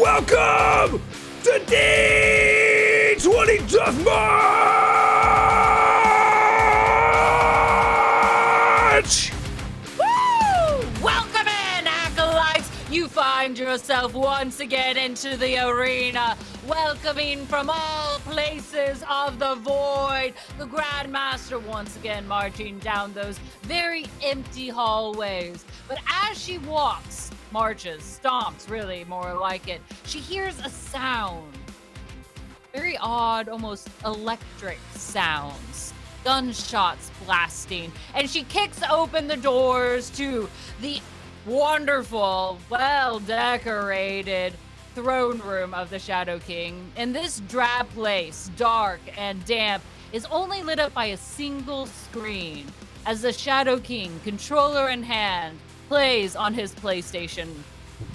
Welcome to D20 Deathmatch! Woo! Welcome in, Acolytes! You find yourself once again into the arena, welcoming from all places of the void, the Grandmaster once again marching down those very empty hallways. But as she walks, marches, stomps, really, more like it, she hears a sound. Very odd, almost electric sounds. Gunshots blasting. And she kicks open the doors to the wonderful, well-decorated throne room of the Shadow King. And this drab place, dark and damp, is only lit up by a single screen as the Shadow King, controller in hand, plays on his PlayStation.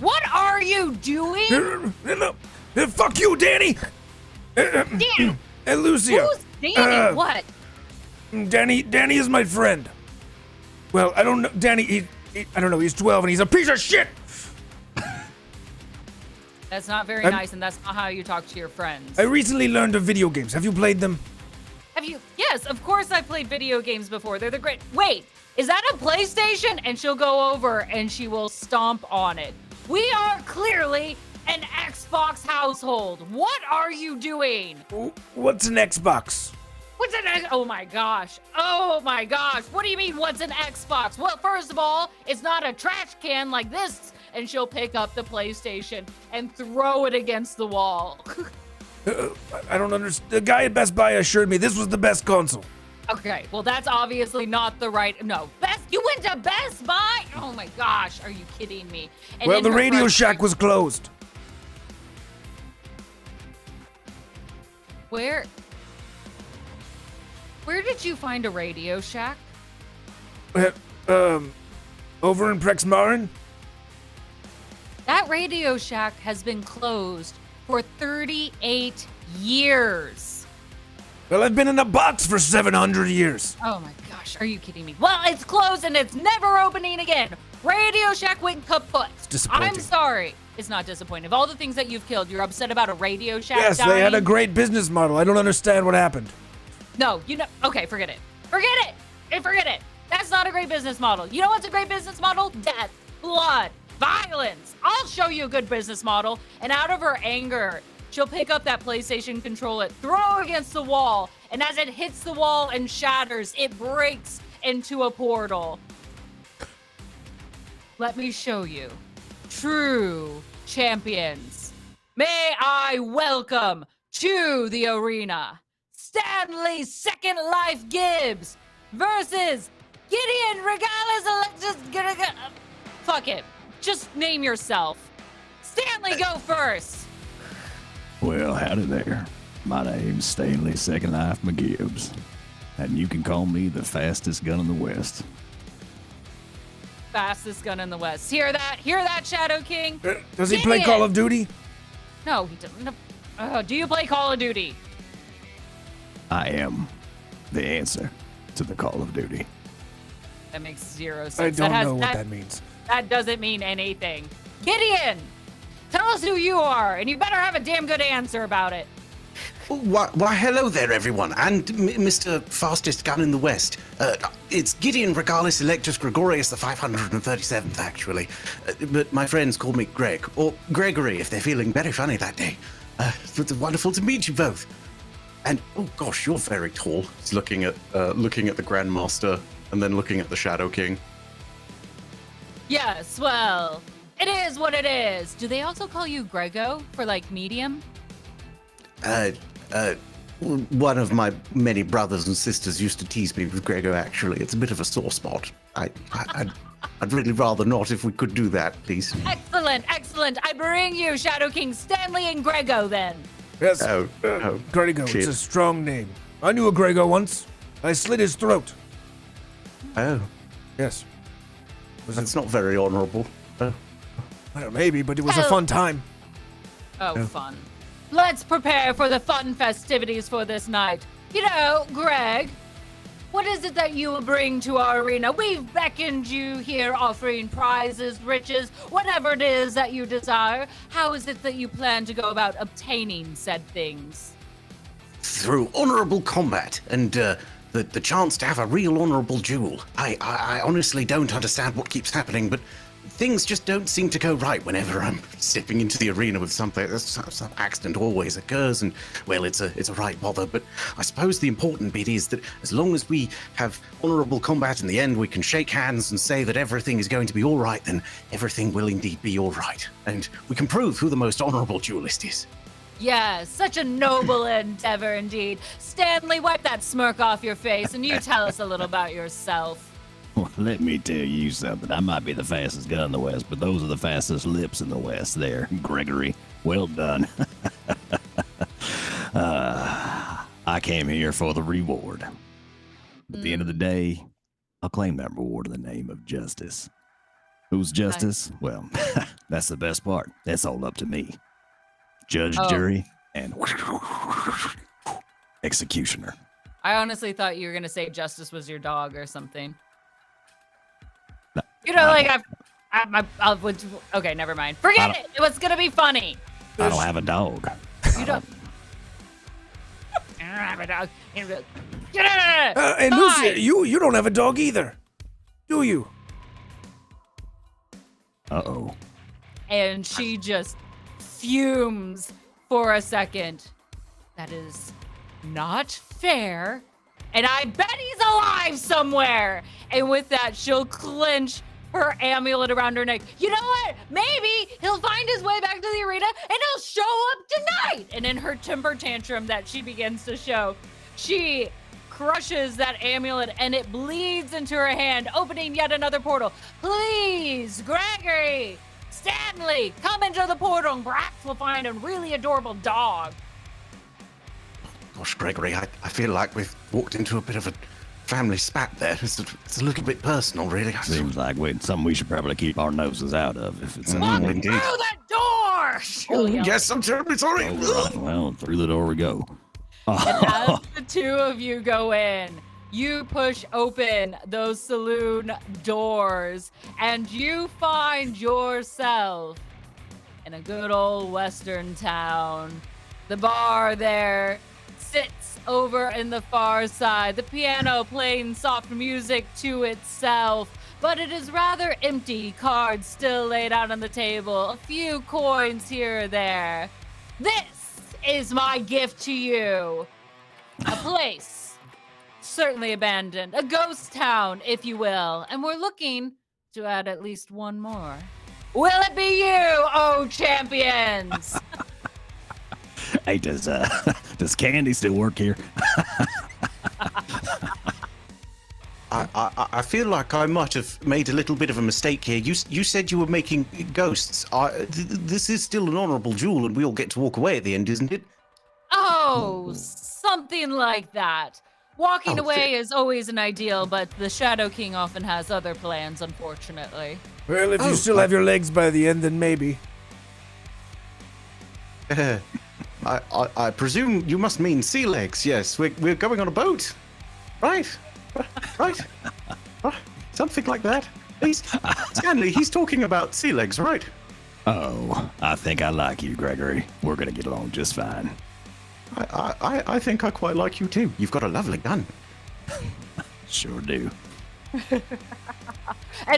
What are you doing? Fuck you, Danny! Danny! And Lucia. Who's Danny? What? Danny is my friend. Well, I don't know. Danny, I don't know. He's 12 and he's a piece of shit! That's not very nice, and that's not how you talk to your friends. I recently learned of video games. Have you played them? Have you? Yes, of course I've played video games before. They're the great. Wait, is that a PlayStation? And she'll go over and she will stomp on it. We are clearly an Xbox household. What are you doing? What's an Xbox? What's an X? Oh my gosh. Oh my gosh. What do you mean, what's an Xbox? Well, first of all, it's not a trash can like this. And she'll pick up the PlayStation and throw it against the wall. I don't understand. The guy at Best Buy assured me this was the best console. Okay, well, that's obviously not the right. No, you went to Best Buy? Oh my gosh, are you kidding me? And well, the Radio Shack was closed. Where did you find a Radio Shack? Over in Prexmaren? That Radio Shack has been closed for 38 years. Well, I've been in a box for 700 years. Oh my gosh, are you kidding me? Well, it's closed and it's never opening again. Radio Shack went kaput. It's disappointing. I'm sorry. It's not disappointing. Of all the things that you've killed, you're upset about a Radio Shack Yes, dying? they had a great business model. I don't understand what happened. No, okay, forget it. Forget it. That's not a great business model. You know what's a great business model? Death, blood, violence. I'll show you a good business model. And out of her anger, she'll pick up that PlayStation, control it, throw it against the wall, and as it hits the wall and shatters, it breaks into a portal. Let me show you. True champions. May I welcome to the arena Stanley Second Life Gibbs versus Gideon Regalis. Fuck it. Just name yourself. Stanley, go first. Well, howdy there. My name's Stanley Second Life McGibbs, and you can call me the fastest gun in the West. Fastest gun in the West. Hear that? Hear that, Shadow King? Does he play Call of Duty? No, he doesn't. Do you play Call of Duty? I am the answer to the Call of Duty. That makes zero sense. I don't know what that means. That doesn't mean anything. Gideon, tell us who you are, and you better have a damn good answer about it. Why, hello there, everyone, and Mr. Fastest Gun in the West. It's Gideon Regalis Electus Gregorius the 537th, actually. But my friends call me Greg, or Gregory if they're feeling very funny that day. It's wonderful to meet you both. And, oh gosh, you're very tall. He's looking at the Grandmaster and then looking at the Shadow King. Yes, well, it is what it is. Do they also call you Grego for, like, medium? One of my many brothers and sisters used to tease me with Grego, actually. It's a bit of a sore spot. I'd really rather not if we could do that, please. Excellent. I bring you Shadow King Stanley and Grego, then. Yes, Grego, shit. it's a strong name. I knew a Grego once. I slit his throat. Oh, Yes. that's not very honorable. Well, maybe, but it was a fun time. Oh, fun. Let's prepare for the fun festivities for this night. You know, Greg, What is it that you bring to our arena? We've beckoned you here offering prizes, riches, whatever it is that you desire. How is it that you plan to go about obtaining said things? Through honorable combat and the chance to have a real honorable duel. I honestly don't understand what keeps happening, but things just don't seem to go right whenever I'm stepping into the arena with something. Some accident always occurs, and well, it's a right bother. But I suppose the important bit is that as long as we have honorable combat in the end, we can shake hands and say that everything is going to be all right. Then everything will indeed be all right, and we can prove who the most honorable duelist is. Yes, such a noble endeavor indeed. Stanley, wipe that smirk off your face and you tell us a little about yourself. Well, let me tell you something. I might be the fastest gun in the West, but those are the fastest lips in the West there, Gregory. Well done. I came here for the reward. At the end of the day, I'll claim that reward in the name of justice. Who's justice? Well, that's the best part. That's all up to me. Judge, jury, and executioner. I honestly thought you were going to say Justice was your dog or something. No, you know, like okay, never mind. Forget it. It was going to be funny. I don't have a dog. You don't. I don't have a dog. And Lucy, you don't have a dog either, do you? Uh-oh. And she just fumes for a second. That is not fair. And I bet he's alive somewhere. And with that, she'll clench her amulet around her neck. You know what? Maybe he'll find his way back to the arena and he'll show up tonight. And in her temper tantrum that she begins to show, she crushes that amulet and it bleeds into her hand, opening yet another portal. Please, Gregory, Stanley, come into the portal and perhaps we'll find a really adorable dog. Gosh, Gregory, I feel like we've walked into a bit of a family spat there. It's a little bit personal, really. Seems like something we should probably keep our noses out of if it's Walk indeed. through that door! Oh, yes, I'm terribly sorry. All right, well, through the door we go. And as the two of you go in, you push open those saloon doors and you find yourself in a good old western town. The bar there sits over in the far side, the piano playing soft music to itself, but it is rather empty, cards still laid out on the table, a few coins here or there. This is my gift to you. A place certainly abandoned, a ghost town, if you will, and we're looking to add at least one more. Will it be you, oh champions? Hey, does Candy still work here? I feel like I might have made a little bit of a mistake here. You said you were making ghosts. This is still an honorable duel, and we all get to walk away at the end, isn't it? Oh, something like that. Walking away is always an ideal, but the Shadow King often has other plans, unfortunately. Well, if you still have your legs by the end, then maybe. I presume you must mean sea legs. Yes, we're going on a boat, right? Right? Something like that. Stanley, he's talking about sea legs, right? Oh, I think I like you, Gregory. We're gonna get along just fine. I think I quite like you too. You've got a lovely gun. Sure do.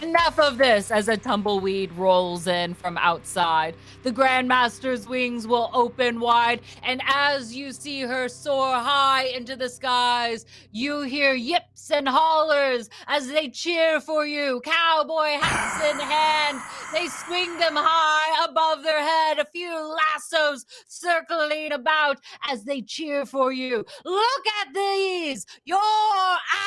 Enough of this as a tumbleweed rolls in from outside. The Grandmaster's wings will open wide, and as you see her soar high into the skies, you hear yips and hollers as they cheer for you. Cowboy hats in hand, they swing them high above their head, a few lassos circling about as they cheer for you. Look at these, your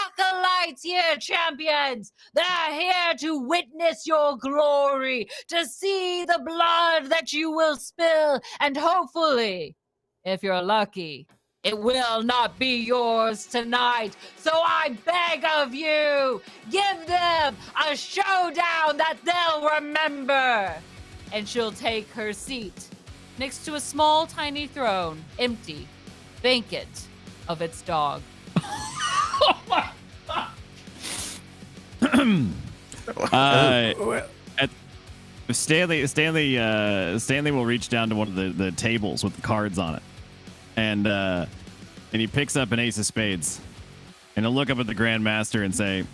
acolytes here, champions. They're here to witness your glory, to see the blood that you will spill, and hopefully, if you're lucky, it will not be yours tonight. So I beg of you, give them a showdown that they'll remember. And she'll take her seat next to a small, tiny throne, empty, vacant of its dog. Stanley will reach down to one of the tables with the cards on it, and he picks up an ace of spades, and he'll look up at the Grandmaster and say,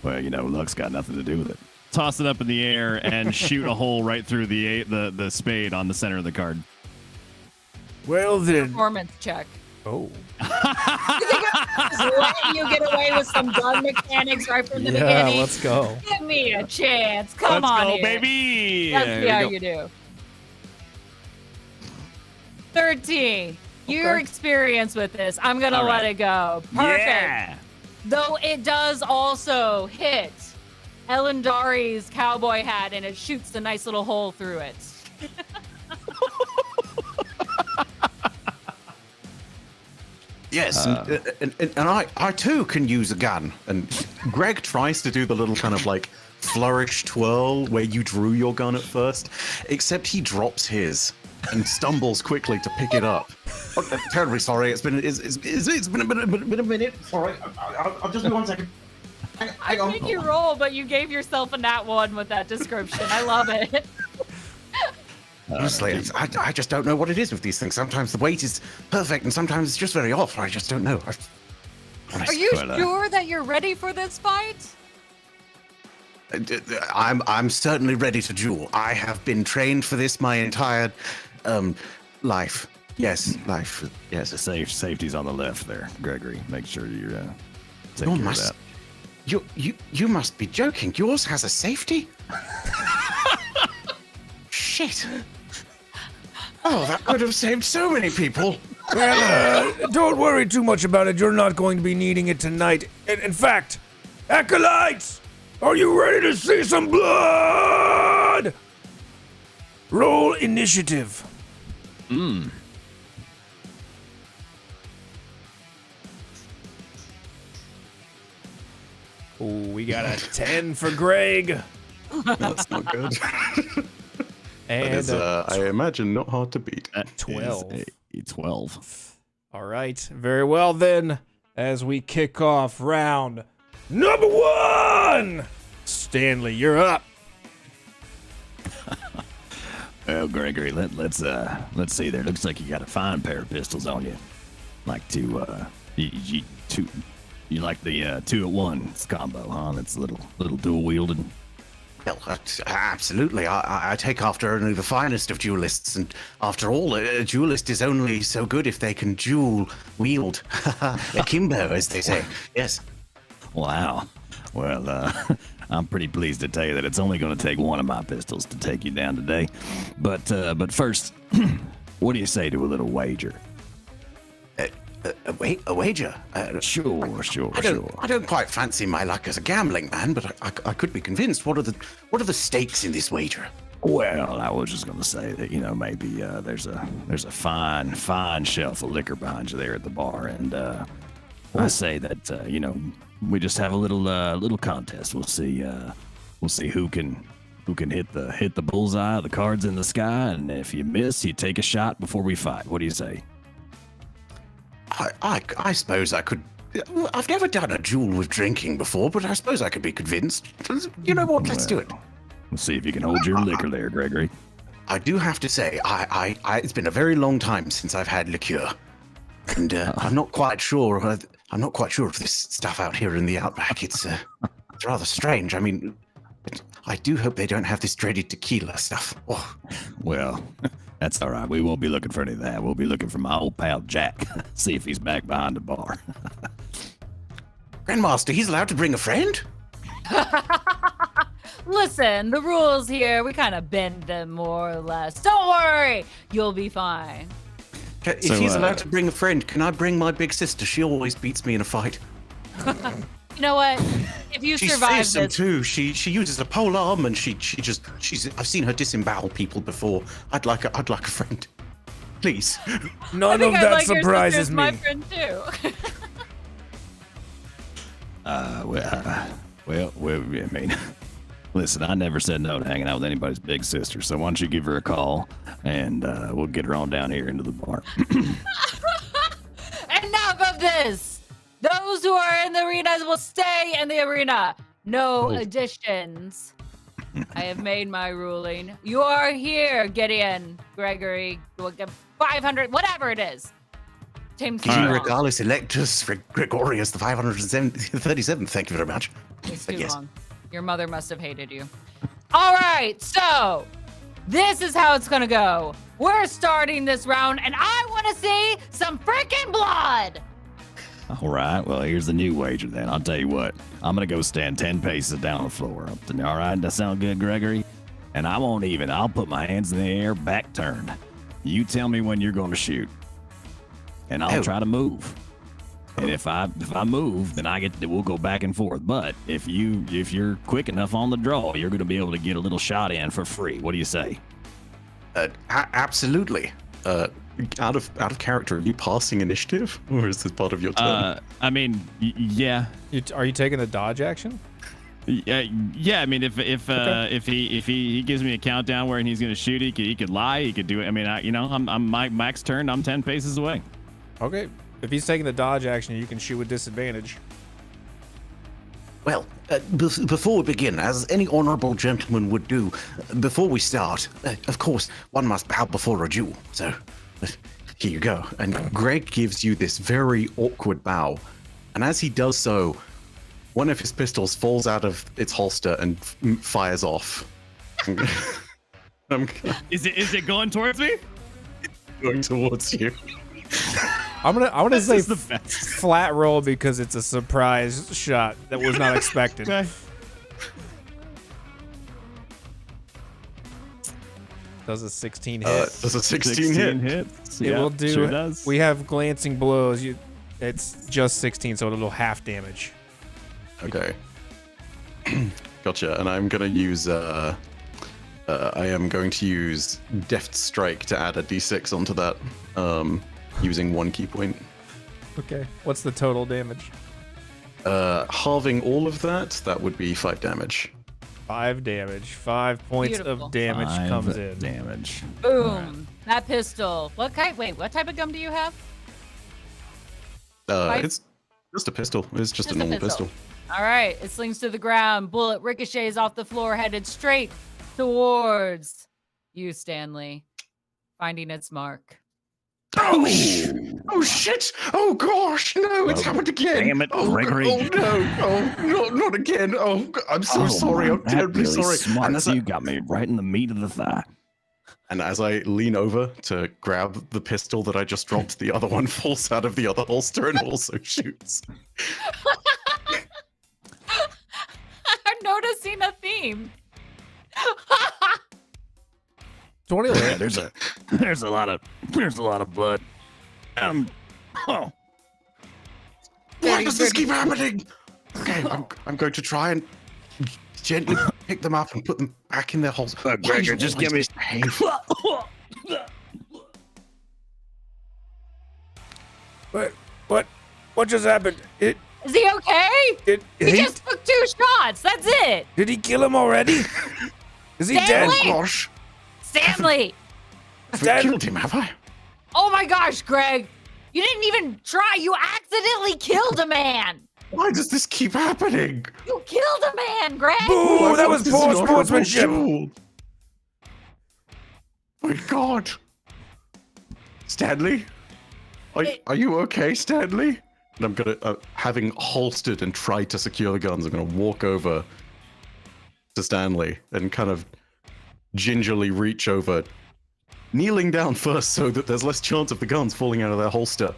"Well, luck's got nothing to do with it." Toss it up in the air and shoot a hole right through the spade on the center of the card. Well then. Performance check. Oh. You think I'm just letting you get away with some gun mechanics right from the beginning? Yeah, let's go. Give me a chance. Come on, Let's go, here. baby. Let's see how you do. 13. Your experience with this, I'm gonna All right. let it go. Perfect. Yeah. Though it does also hit Elendari's cowboy hat, and it shoots a nice little hole through it. Yes, and I too can use a gun. And Greg tries to do the little kind of like flourish twirl where you drew your gun at first, except he drops his and stumbles quickly to pick it up. Oh, terribly sorry. It's been a minute. Sorry, I'll just be 1 second. I think you roll, but you gave yourself a nat 1 with that description. I love it. Honestly, I just don't know what it is with these things. Sometimes the weight is perfect, and sometimes it's just very off. I just don't know. Are you sure that you're ready for this fight? I'm certainly ready to duel. I have been trained for this my entire life. Yes, life. Yes. The safety's on the left there, Gregory. Make sure you take Your care must, of that. you must be joking. Yours has a safety? Shit. Oh, that could have saved so many people. Well, don't worry too much about it. You're not going to be needing it tonight. In fact, Acolytes, are you ready to see some blood? Roll initiative. Oh, we got a 10 for Greg. That's not good. And I imagine not hard to beat. 12. Is a 12. All right, very well then. As we kick off round number 1, Stanley, you're up. Well, Gregory, let's see there. Looks like you got a fine pair of pistols on you. Like you like the 2-at-1 combo, huh? That's a little dual wielded. Well, absolutely. I take after only the finest of duelists, and after all, a duelist is only so good if they can dual wield. Akimbo, as they say. Yes. Wow. Well, I'm pretty pleased to tell you that it's only going to take one of my pistols to take you down today. But first, what do you say to a little wager? A wager? Sure. I don't quite fancy my luck as a gambling man, but I could be convinced. What are the stakes in this wager? Well, I was just going to say that, maybe there's a fine shelf of liquor behind you there at the bar, and I say that we just have a little contest. We'll see who can hit the bullseye, the cards in the sky, and if you miss, you take a shot before we fight. What do you say? I suppose I could. I've never done a duel with drinking before, but I suppose I could be convinced. You know what? Let's do it. We'll see if you can hold your liquor there, Gregory. I do have to say, it's been a very long time since I've had liqueur, and I'm not quite sure. I'm not quite sure of this stuff out here in the outback. It's rather strange. I mean, I do hope they don't have this dreaded tequila stuff. Oh. Well, that's all right. We won't be looking for any of that. We'll be looking for my old pal Jack. See if he's back behind the bar. Grandmaster, he's allowed to bring a friend? Listen, the rules here, we kind of bend them more or less. Don't worry, you'll be fine. If he's allowed to bring a friend, can I bring my big sister? She always beats me in a fight. You know what? If you She's survive fearsome this, too. She uses a pole arm, and she's. I've seen her disembowel people before. I'd like a friend, please. None I of think I'd that like your surprises sister as me. my friend too. Well, I mean, listen, I never said no to hanging out with anybody's big sister, so why don't you give her a call, and we'll get her on down here into the bar. Enough of this. Those who are in the arenas will stay in the arena. No additions. I have made my ruling. You are here, Gideon, Gregory, 500, whatever it is. Tim Gideon Strong. Regalis Electus Gregorius the 537th. Thank you very much. It's But too yes. long. Your mother must have hated you. All right, so this is how it's gonna go. We're starting this round, and I want to see some freaking blood. All right. Well, here's the new wager then. I'll tell you what. I'm going to go stand 10 paces down on the floor. All right. That sound good, Gregory? And I won't even. I'll put my hands in the air, back turned. You tell me when you're going to shoot. And I'll try to move. And if I move, then we'll go back and forth. But if you're quick enough on the draw, you're going to be able to get a little shot in for free. What do you say? Absolutely. Out of character, are you passing initiative, or is this part of your turn? I mean, yeah. Are you taking the dodge action? Yeah. I mean, if he gives me a countdown where he's gonna shoot, he could lie, he could do it. I mean, I'm my max turn. I'm 10 paces away. Okay. If he's taking the dodge action, you can shoot with disadvantage. Well, before we begin, as any honorable gentleman would do, before we start, of course, one must bow before a duel. So, here you go. And Greg gives you this very awkward bow. And as he does so, one of his pistols falls out of its holster and fires off. I'm Is it going towards me? going towards you. I'm gonna say is the best. flat roll because it's a surprise shot that was not expected. Okay. Does a 16 hit? Does a 16 hit? hits. It Yeah, will do. Sure does. We have glancing blows. It's just 16, so it'll half damage. Okay. Gotcha. And I'm gonna use I am going to use Deft Strike to add a D6 onto that, using 1 key point. Okay. What's the total damage? Halving all of that would be 5 damage. 5 damage. 5 points Beautiful. of damage 5 comes in. Damage. Boom. That pistol. What type of gun do you have? It's just a pistol. It's just a normal pistol. All right. It slings to the ground. Bullet ricochets off the floor, headed straight towards you, Stanley, finding its mark. Oh shit! Oh gosh! No, it's happened again! Damn it, oh, Gregory. Oh no! Oh, not again! Oh, I'm so sorry. I'm terribly sorry. Smart. And as You got me right in the meat of the thigh. And as I lean over to grab the pistol that I just dropped, the other one falls out of the other holster and also shoots. I'm noticing a theme. 20 Yeah, hit. there's a lot of blood. Oh, Why does this keep happening? Okay, I'm going to try and gently pick them up and put them back in their holes. Gregor, just give me. What just happened? Is he okay? He He- just took 2 shots. That's it. Did he kill him already? Is he dead? Stanley! Gosh, Stanley. I've killed him, have I? Oh my gosh, Greg. You didn't even try. You accidentally killed a man. Why does this keep happening? You killed a man, Greg. Boo! That was This is poor an honorable sportsmanship. duel. My God, Stanley, are you okay, Stanley? And I'm gonna, having holstered and tried to secure the guns, I'm gonna walk over to Stanley and kind of gingerly reach over, kneeling down first so that there's less chance of the guns falling out of their holster,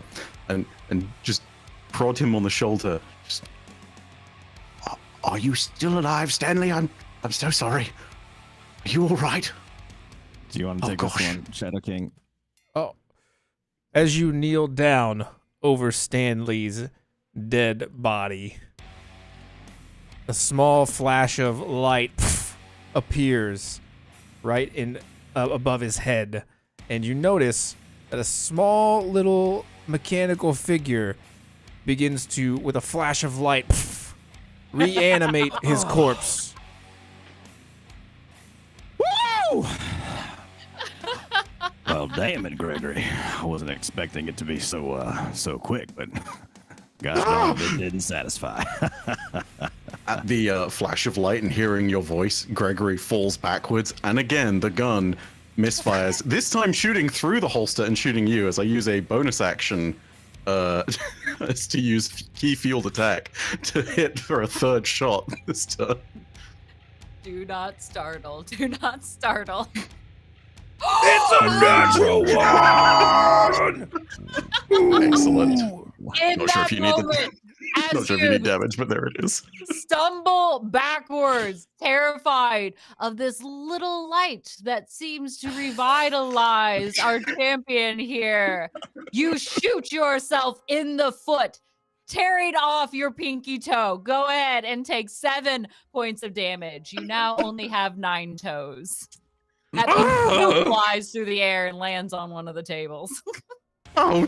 and just prod him on the shoulder. Just, are you still alive, Stanley? I'm so sorry. Are you all right? Do you want to Oh, take this gosh. one, Shadow King? Oh. As you kneel down over Stanley's dead body, a small flash of light appears right in above his head, and you notice that a small little mechanical figure begins to, with a flash of light, reanimate his corpse. Woo! Well, damn it, Gregory. I wasn't expecting it to be so quick, but God, it didn't satisfy. At the flash of light and hearing your voice, Gregory falls backwards, and again the gun misfires. This time shooting through the holster and shooting you, as I use a bonus action as to use key field attack to hit for a third shot this turn. Do not startle. Do not startle. It's a natural one! Excellent. In Not sure that if you need moment, Not sure if you need damage, but there it is. stumble backwards, terrified of this little light that seems to revitalize our champion here. You shoot yourself in the foot, tearing off your pinky toe. Go ahead and take 7 points of damage. You now only have 9 toes. That pinky toe flies through the air and lands on one of the tables. Oh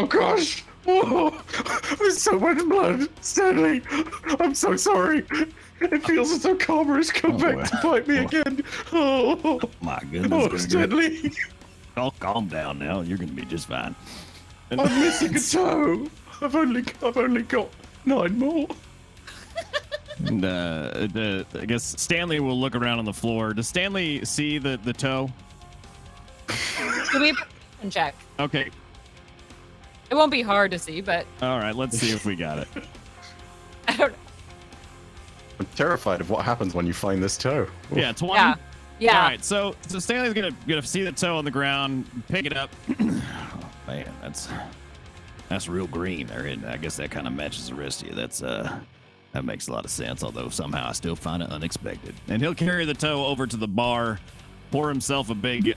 gosh! Oh, there's so much blood, Stanley. I'm so sorry. It feels as though karma has come back to bite me again. Oh My goodness. oh, Stanley, Oh, calm down now. You're gonna be just fine. And I'm missing a toe. I've only got 9 more. And, I guess Stanley will look around on the floor. Does Stanley see the toe? Give me a perception check. Okay. It won't be hard to see, but All right. Let's see if we got it. I don't know. I'm terrified of what happens when you find this toe. Yeah, 20. Yeah. Yeah. All right. So Stanley's gonna see the toe on the ground, pick it up. Oh, man, that's real green there, isn't it? I guess that kind of matches the rest of you. That makes a lot of sense, although somehow I still find it unexpected. And he'll carry the toe over to the bar, pour himself a big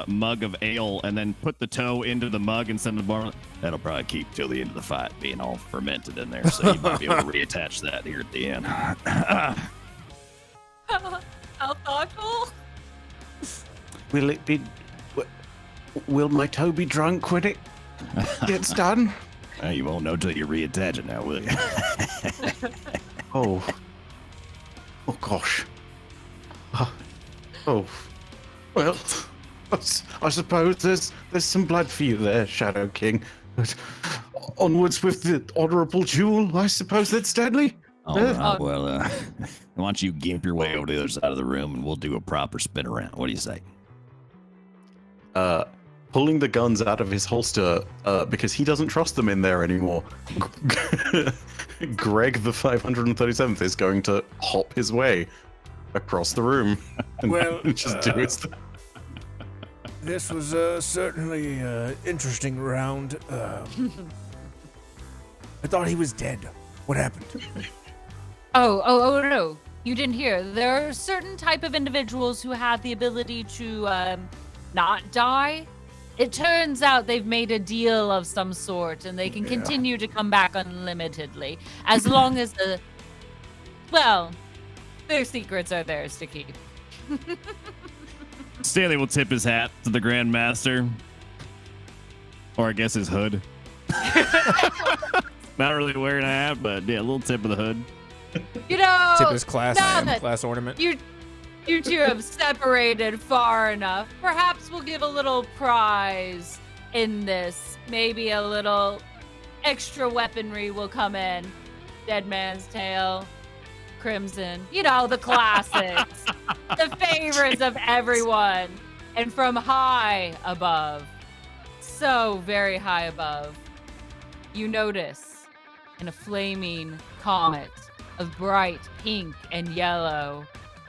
mug of ale, and then put the toe into the mug and send the bar. That'll probably keep till the end of the fight, being all fermented in there, so you might be able to reattach that here at the end. How thoughtful. Will it be? Will my toe be drunk when it gets done? You won't know till you reattach it now, will you? Oh gosh. Oh. Well, I suppose there's some blood for you there, Shadow King. But onwards with the honorable jewel, I suppose that's Stanley. All right, well, why don't you gimp your way over to the other side of the room and we'll do a proper spin around. What do you say? Pulling the guns out of his holster because he doesn't trust them in there anymore. Greg the 537th is going to hop his way across the room and Well, just do his thing. This was certainly an interesting round. I thought he was dead. What happened? Oh, no. You didn't hear. There are certain type of individuals who have the ability to not die. It turns out they've made a deal of some sort and they can continue to come back unlimitedly as long as their secrets are theirs to keep. Stanley will tip his hat to the Grandmaster. Or I guess his hood. Not really wearing a hat, but yeah, a little tip of the hood. You know, Tip his class now item, that class ornament. You two have separated far enough. Perhaps we'll give a little prize in this. Maybe a little extra weaponry will come in. Dead Man's Tail, Crimson, you know, the classics, the favorites of everyone. And from high above, so very high above, you notice in a flaming comet of bright pink and yellow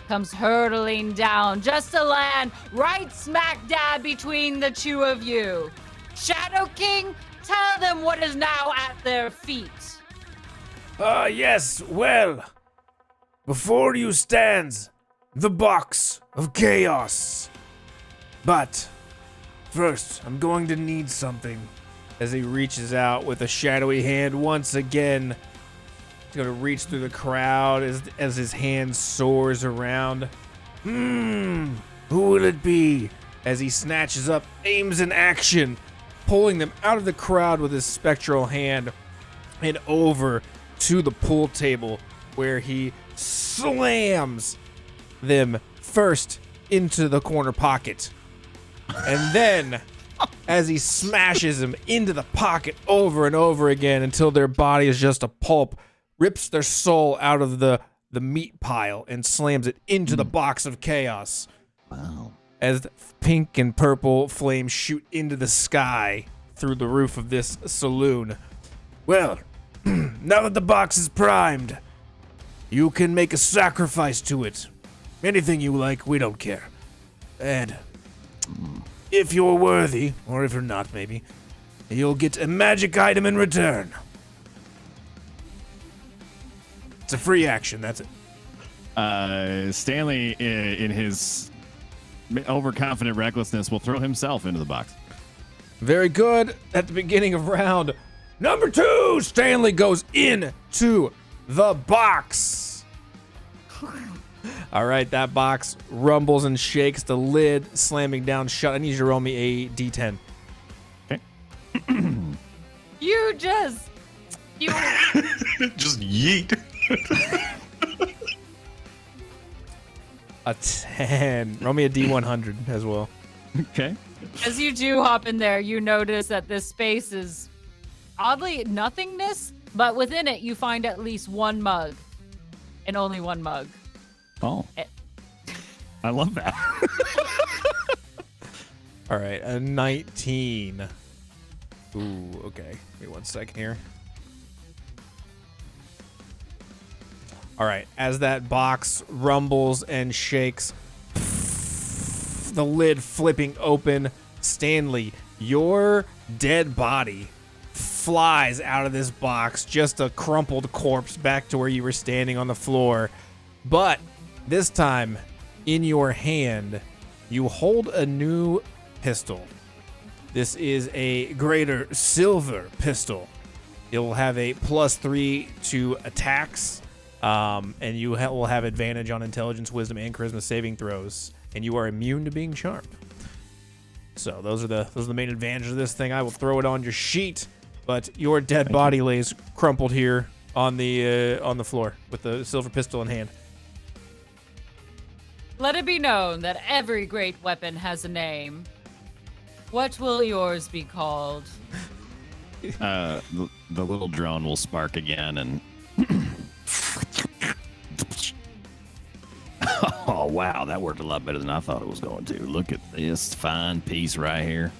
comes hurtling down just to land right smack dab between the two of you. Shadow King, tell them what is now at their feet. Yes, well, before you stands the box of chaos. But first, I'm going to need something. As he reaches out with a shadowy hand once again. He's going to reach through the crowd as his hand soars around. Who will it be? As he snatches up, aims in action, pulling them out of the crowd with his spectral hand and over to the pool table where he slams them first into the corner pocket. And then, as he smashes them into the pocket over and over again until their body is just a pulp, rips their soul out of the meat pile and slams it into the box of chaos. Wow. As the pink and purple flames shoot into the sky through the roof of this saloon. Well, now that the box is primed, you can make a sacrifice to it. Anything you like, we don't care. And if you're worthy, or if you're not, maybe, you'll get a magic item in return. It's a free action, that's it. Stanley, in his overconfident recklessness, will throw himself into the box. Very good. At the beginning of round number 2, Stanley goes into the box. All right, that box rumbles and shakes, the lid slamming down shut. I need you to roll me a D10. Okay. You just yeet. A 10. Roll me a D100 as well. Okay. As you do hop in there, you notice that this space is oddly nothingness, but within it you find at least one mug. And only one mug. Oh. I love that. All right, a 19. Ooh, okay. Wait 1 second here. All right, as that box rumbles and shakes, the lid flipping open, Stanley, your dead body flies out of this box, just a crumpled corpse back to where you were standing on the floor. But this time, in your hand, you hold a new pistol. This is a greater silver pistol. It will have a +3 to attacks, and you will have advantage on intelligence, wisdom, and charisma saving throws, and you are immune to being charmed. So those are the main advantages of this thing. I will throw it on your sheet, but your dead body lays crumpled here on the floor with the silver pistol in hand. Let it be known that every great weapon has a name. What will yours be called? The little drone will spark again and oh wow, that worked a lot better than I thought it was going to. Look at this fine piece right here.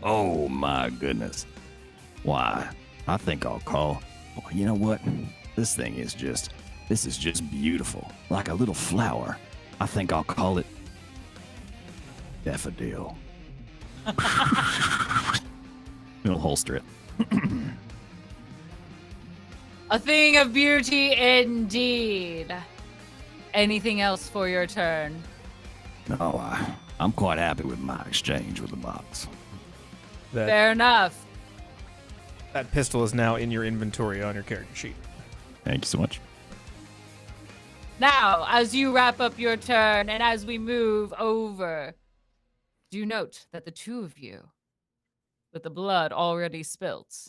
Oh my goodness. Why, I think I'll call, you know what, this is just beautiful, like a little flower. I think I'll call it Daffodil. We'll holster it. A thing of beauty indeed. Anything else for your turn? No, I'm quite happy with my exchange with the box. Fair enough. That pistol is now in your inventory on your character sheet. Thank you so much. Now, as you wrap up your turn and as we move over, do note that the two of you, with the blood already spilt,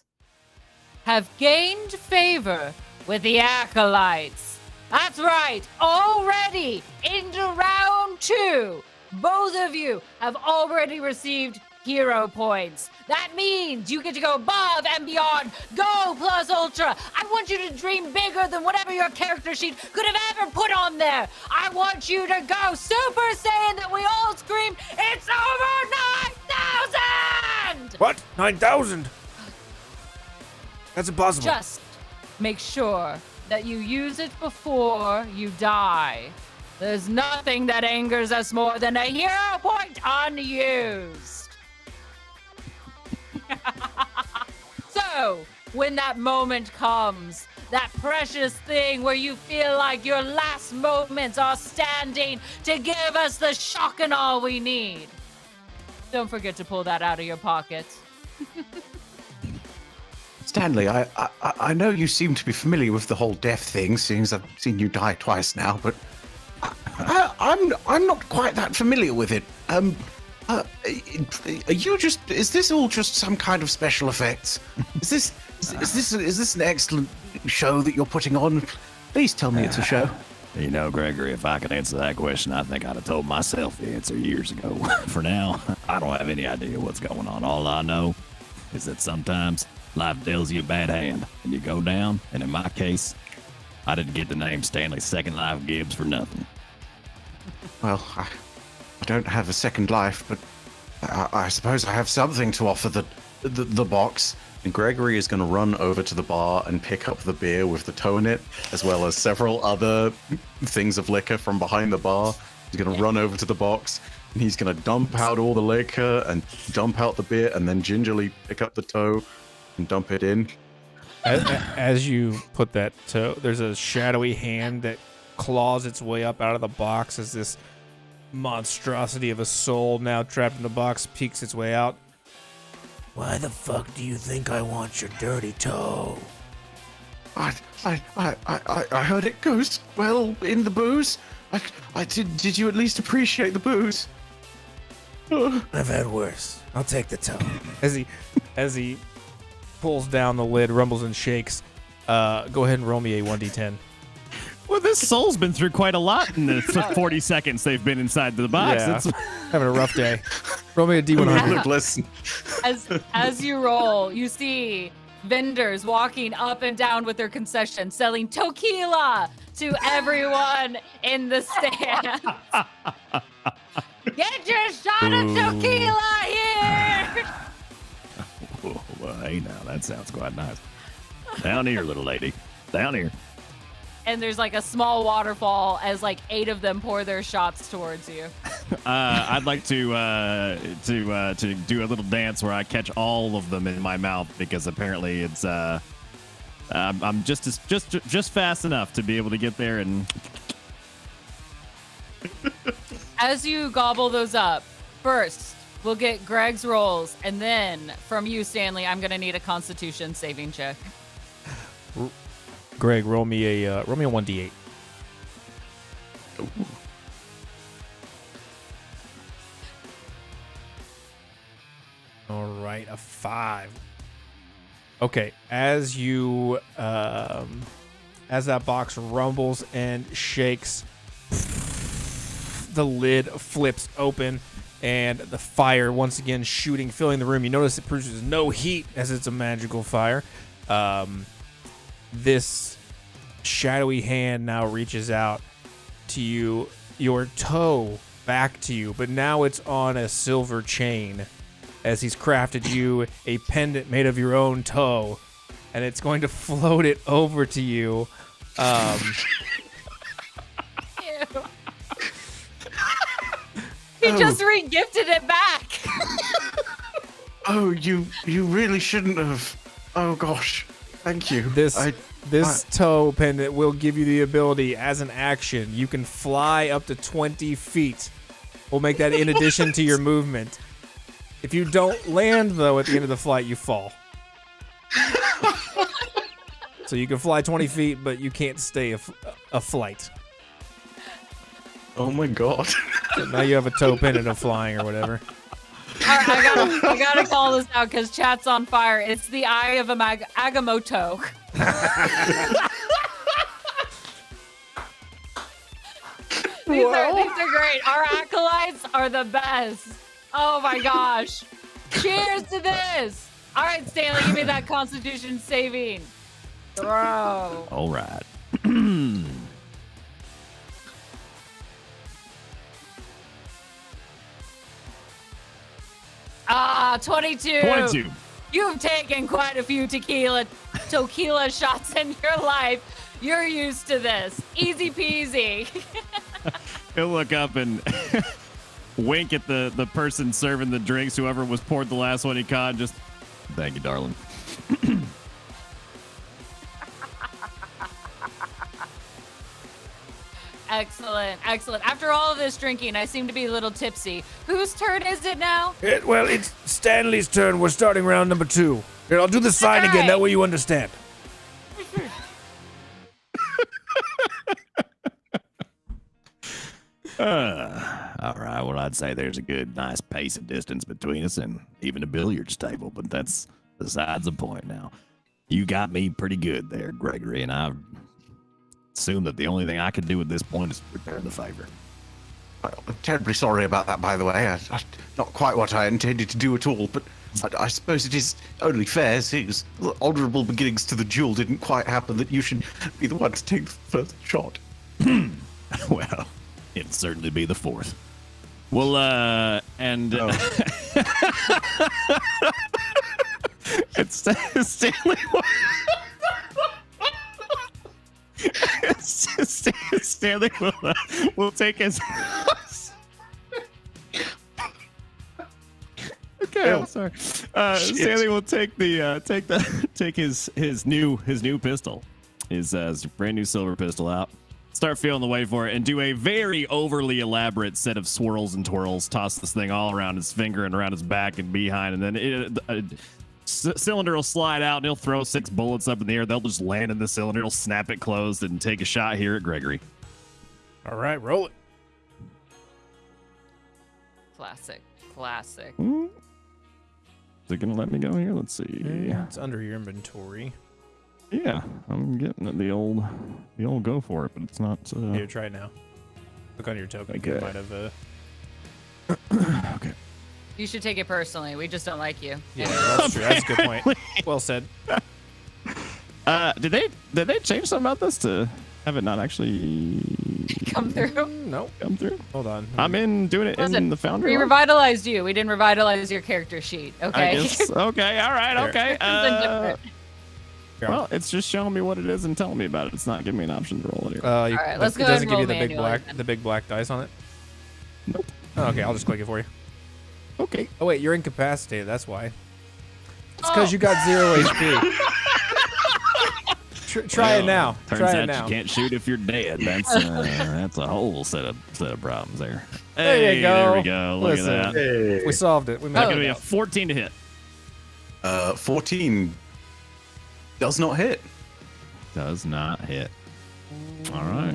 have gained favor with the Acolytes. That's right, already into round 2. Both of you have already received hero points. That means you get to go above and beyond. Go plus ultra. I want you to dream bigger than whatever your character sheet could have ever put on there. I want you to go Super Saiyan that we all scream, it's over 9,000! What? 9,000? That's impossible. Just make sure that you use it before you die. There's nothing that angers us more than a hero point unused. So, when that moment comes, that precious thing where you feel like your last moments are standing to give us the shock and awe we need, don't forget to pull that out of your pocket. Stanley, I know you seem to be familiar with the whole death thing, seeing as I've seen you die twice now, but I'm not quite that familiar with it. Are you just? Is this all just some kind of special effects? Is this an excellent show that you're putting on? Please tell me it's a show. You know, Gregory, if I could answer that question, I think I'd have told myself the answer years ago. For now, I don't have any idea what's going on. All I know is that sometimes life deals you a bad hand and you go down, and in my case, I didn't get the name Stanley Second Life Gibbs for nothing. Well, I don't have a second life, but I suppose I have something to offer the box. And Gregory is going to run over to the bar and pick up the beer with the toe in it, as well as several other things of liquor from behind the bar. He's going to run over to the box, and he's going to dump out all the liquor and dump out the beer, and then gingerly pick up the toe and dump it in. As you put that toe, there's a shadowy hand that claws its way up out of the box as this monstrosity of a soul now trapped in the box peeks its way out. Why the fuck do you think I want your dirty toe? I heard it goes well in the booze. Did you at least appreciate the booze? I've had worse. I'll take the toe. As he pulls down the lid, rumbles and shakes. Go ahead and roll me a 1d10. Well, this soul's been through quite a lot in the 40 seconds they've been inside the box. Yeah. It's Having a rough day. Roll me a d100. Look, listen. As you roll, you see vendors walking up and down with their concessions, selling tequila to everyone in the stand. Get your shot of tequila here! Oh, well, hey, now that sounds quite nice. Down here, little lady. Down here. And there's like a small waterfall as like 8 of them pour their shots towards you. I'd like to do a little dance where I catch all of them in my mouth because apparently it's I'm just fast enough to be able to get there and. As you gobble those up, first we'll get Greg's rolls, and then from you, Stanley, I'm gonna need a Constitution saving check. Greg, roll me a 1d8. Ooh. All right, a 5. Okay, as you as that box rumbles and shakes, the lid flips open and the fire once again shooting, filling the room. You notice it produces no heat as it's a magical fire. This shadowy hand now reaches out to you, your toe back to you, but now it's on a silver chain as he's crafted you a pendant made of your own toe, and it's going to float it over to you. Ew. He just re-gifted it back. Oh, you really shouldn't have. Oh gosh, thank you. This toe pendant will give you the ability, as an action, you can fly up to 20 feet. We'll make that in addition to your movement. If you don't land, though, at the end of the flight, you fall. So you can fly 20 feet, but you can't stay a flight. Oh my god. So now you have a toe pendant of flying or whatever. All right, I gotta call this out because chat's on fire. It's the eye of Agamotto. These are great. Our acolytes are the best. Oh my gosh. Cheers to this. All right, Stanley, give me that Constitution saving throw. All right. 22. 22. You've taken quite a few tequila shots in your life. You're used to this. Easy peasy. He'll look up and wink at the person serving the drinks, whoever was poured the last one he caught. Just, thank you, darling. Excellent, excellent. After all of this drinking, I seem to be a little tipsy. Whose turn is it now? Well, it's Stanley's turn. We're starting round number 2. Here, I'll do the sign again. That way you understand. All right. Well, I'd say there's a good, nice pace of distance between us and even a billiards table, but that's besides the point now. You got me pretty good there, Gregory, and I assume that the only thing I can do at this point is return the favor. I'm terribly sorry about that, by the way. Not quite what I intended to do at all, but I suppose it is only fair, seeing as the honourable beginnings to the duel didn't quite happen, that you should be the one to take the first shot. Well, it'll certainly be the fourth. Well, and it's Stanley. Stanley will take his. Okay, I'm sorry. Stanley will take his new pistol, his brand new silver pistol out. Start feeling the way for it, and do a very overly elaborate set of swirls and twirls. Toss this thing all around his finger and around his back and behind, and then cylinder will slide out, and he'll throw 6 bullets up in the air. They'll just land in the cylinder. He'll snap it closed and take a shot here at Gregory. All right, roll it. Classic. Is it gonna let me go here? Let's see. It's under your inventory. Yeah, I'm getting the old go for it, but it's not. Here, try it now. Look on your token. Okay. You might have. Okay. You should take it personally. We just don't like you. Yeah, that's true. That's a good point. Well said. Did they change something about this to have it not actually Come through. Nope. come through? Hold on. I'm doing it in the Foundry. We log? revitalized you. We didn't revitalize your character sheet. Okay. I guess. Okay. All right. There. Okay. Something different. Well, it's just showing me what it is and telling me about it. It's not giving me an option to roll it here. All right, let's go It ahead doesn't and give you roll the big manually black, then. the big black dice on it. Nope. Oh, okay, I'll just click it for you. Okay. Oh wait, you're incapacitated. That's why. It's because you got 0 HP. Try it now. Turns Try out it now. you can't shoot if you're dead. That's a whole set of problems there. There you go. There we go. Look Listen, at that. We solved it. We made That's it. gonna be a 14 to hit. 14 does not hit. Does not hit. All right.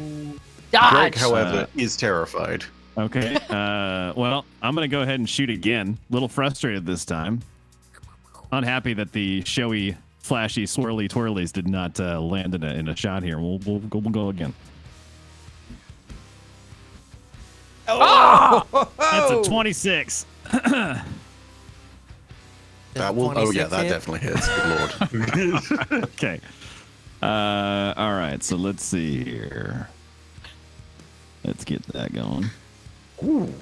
Dodge. Greg, however, is terrified. Okay. Well, I'm gonna go ahead and shoot again. A little frustrated this time. Unhappy that the showy, flashy, swirly twirlies did not land in a shot here. We'll go again. Oh! That's a 26. That will. Oh yeah, 26 that hit? definitely hits. Good lord. Okay. All right. So let's see here. Let's get that going. Ooh.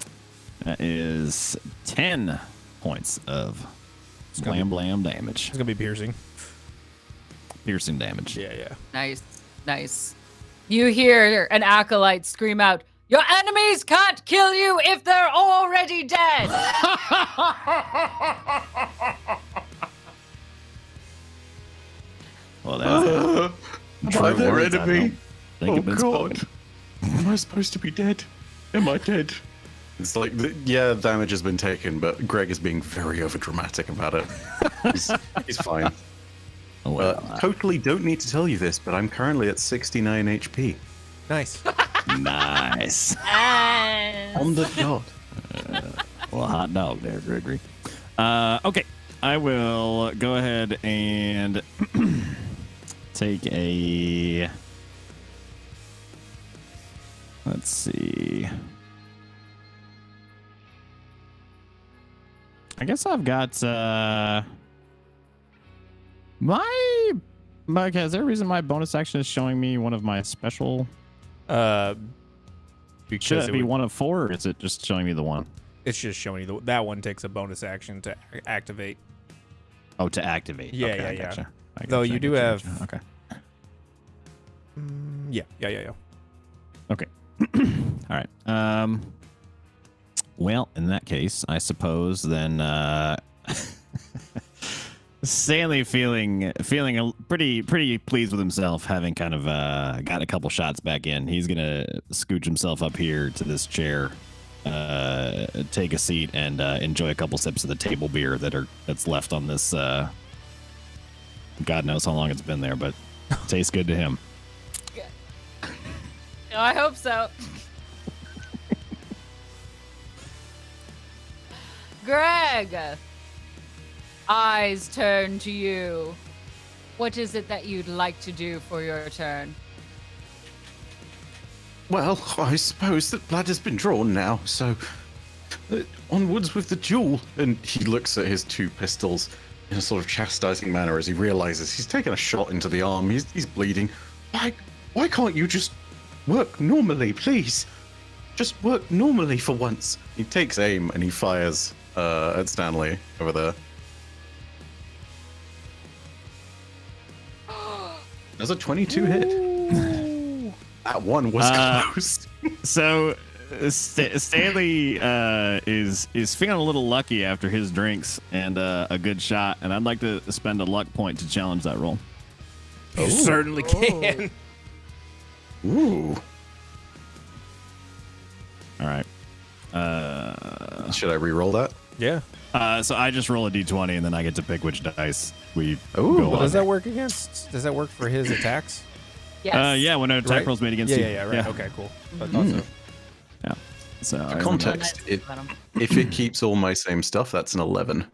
That is 10 points of blam damage. It's gonna be piercing. Piercing damage. Yeah. Nice. You hear an acolyte scream out, "Your enemies can't kill you if they're already dead!" Well, that's By their words, I enemy. don't think Oh have been god. spoken. Am I supposed to be dead? Am I dead? It's like, yeah, damage has been taken, but Greg is being very overdramatic about it. He's fine. Oh, well, Totally don't need to tell you this, but I'm currently at 69 HP. Nice. nice. On the dot. Well, hot dog there, Gregory. Okay, I will go ahead and take a. Let's see. I guess I've got okay, is there a reason my bonus action is showing me one of my special? Because Should it be one of 4, or is it just showing me the one? It's just showing you that one takes a bonus action to activate. Oh, to activate. Yeah, Okay, yeah, I yeah. gotcha. Though you do have. Okay. Yeah. Okay. All right. Well, in that case, I suppose then Stanley feeling pretty pleased with himself, having kind of got a couple shots back in. He's gonna scooch himself up here to this chair, take a seat, and enjoy a couple sips of the table beer that's left on this. God knows how long it's been there, but tastes good to him. I hope so. Greg, eyes turn to you. What is it that you'd like to do for your turn? Well, I suppose that blood has been drawn now, so Onwards with the duel. And he looks at his 2 pistols in a sort of chastising manner as he realizes he's taken a shot into the arm. He's bleeding. Why can't you just work normally, please? Just work normally for once. He takes aim and he fires at Stanley over there. That's a 22 hit. That one was close. So Stanley is feeling a little lucky after his drinks and a good shot, and I'd like to spend a luck point to challenge that roll. You certainly can. Ooh. All right. Should I re-roll that? Yeah. So I just roll a d20, and then I get to pick which dice we Ooh. go What on. does that work against? Does that work for his attacks? Yes. Yeah, when an attack Right? roll's made against you. Yeah, right. Yeah. Okay, cool. I thought so. Yeah. So For context, if it keeps all my same stuff, that's an 11.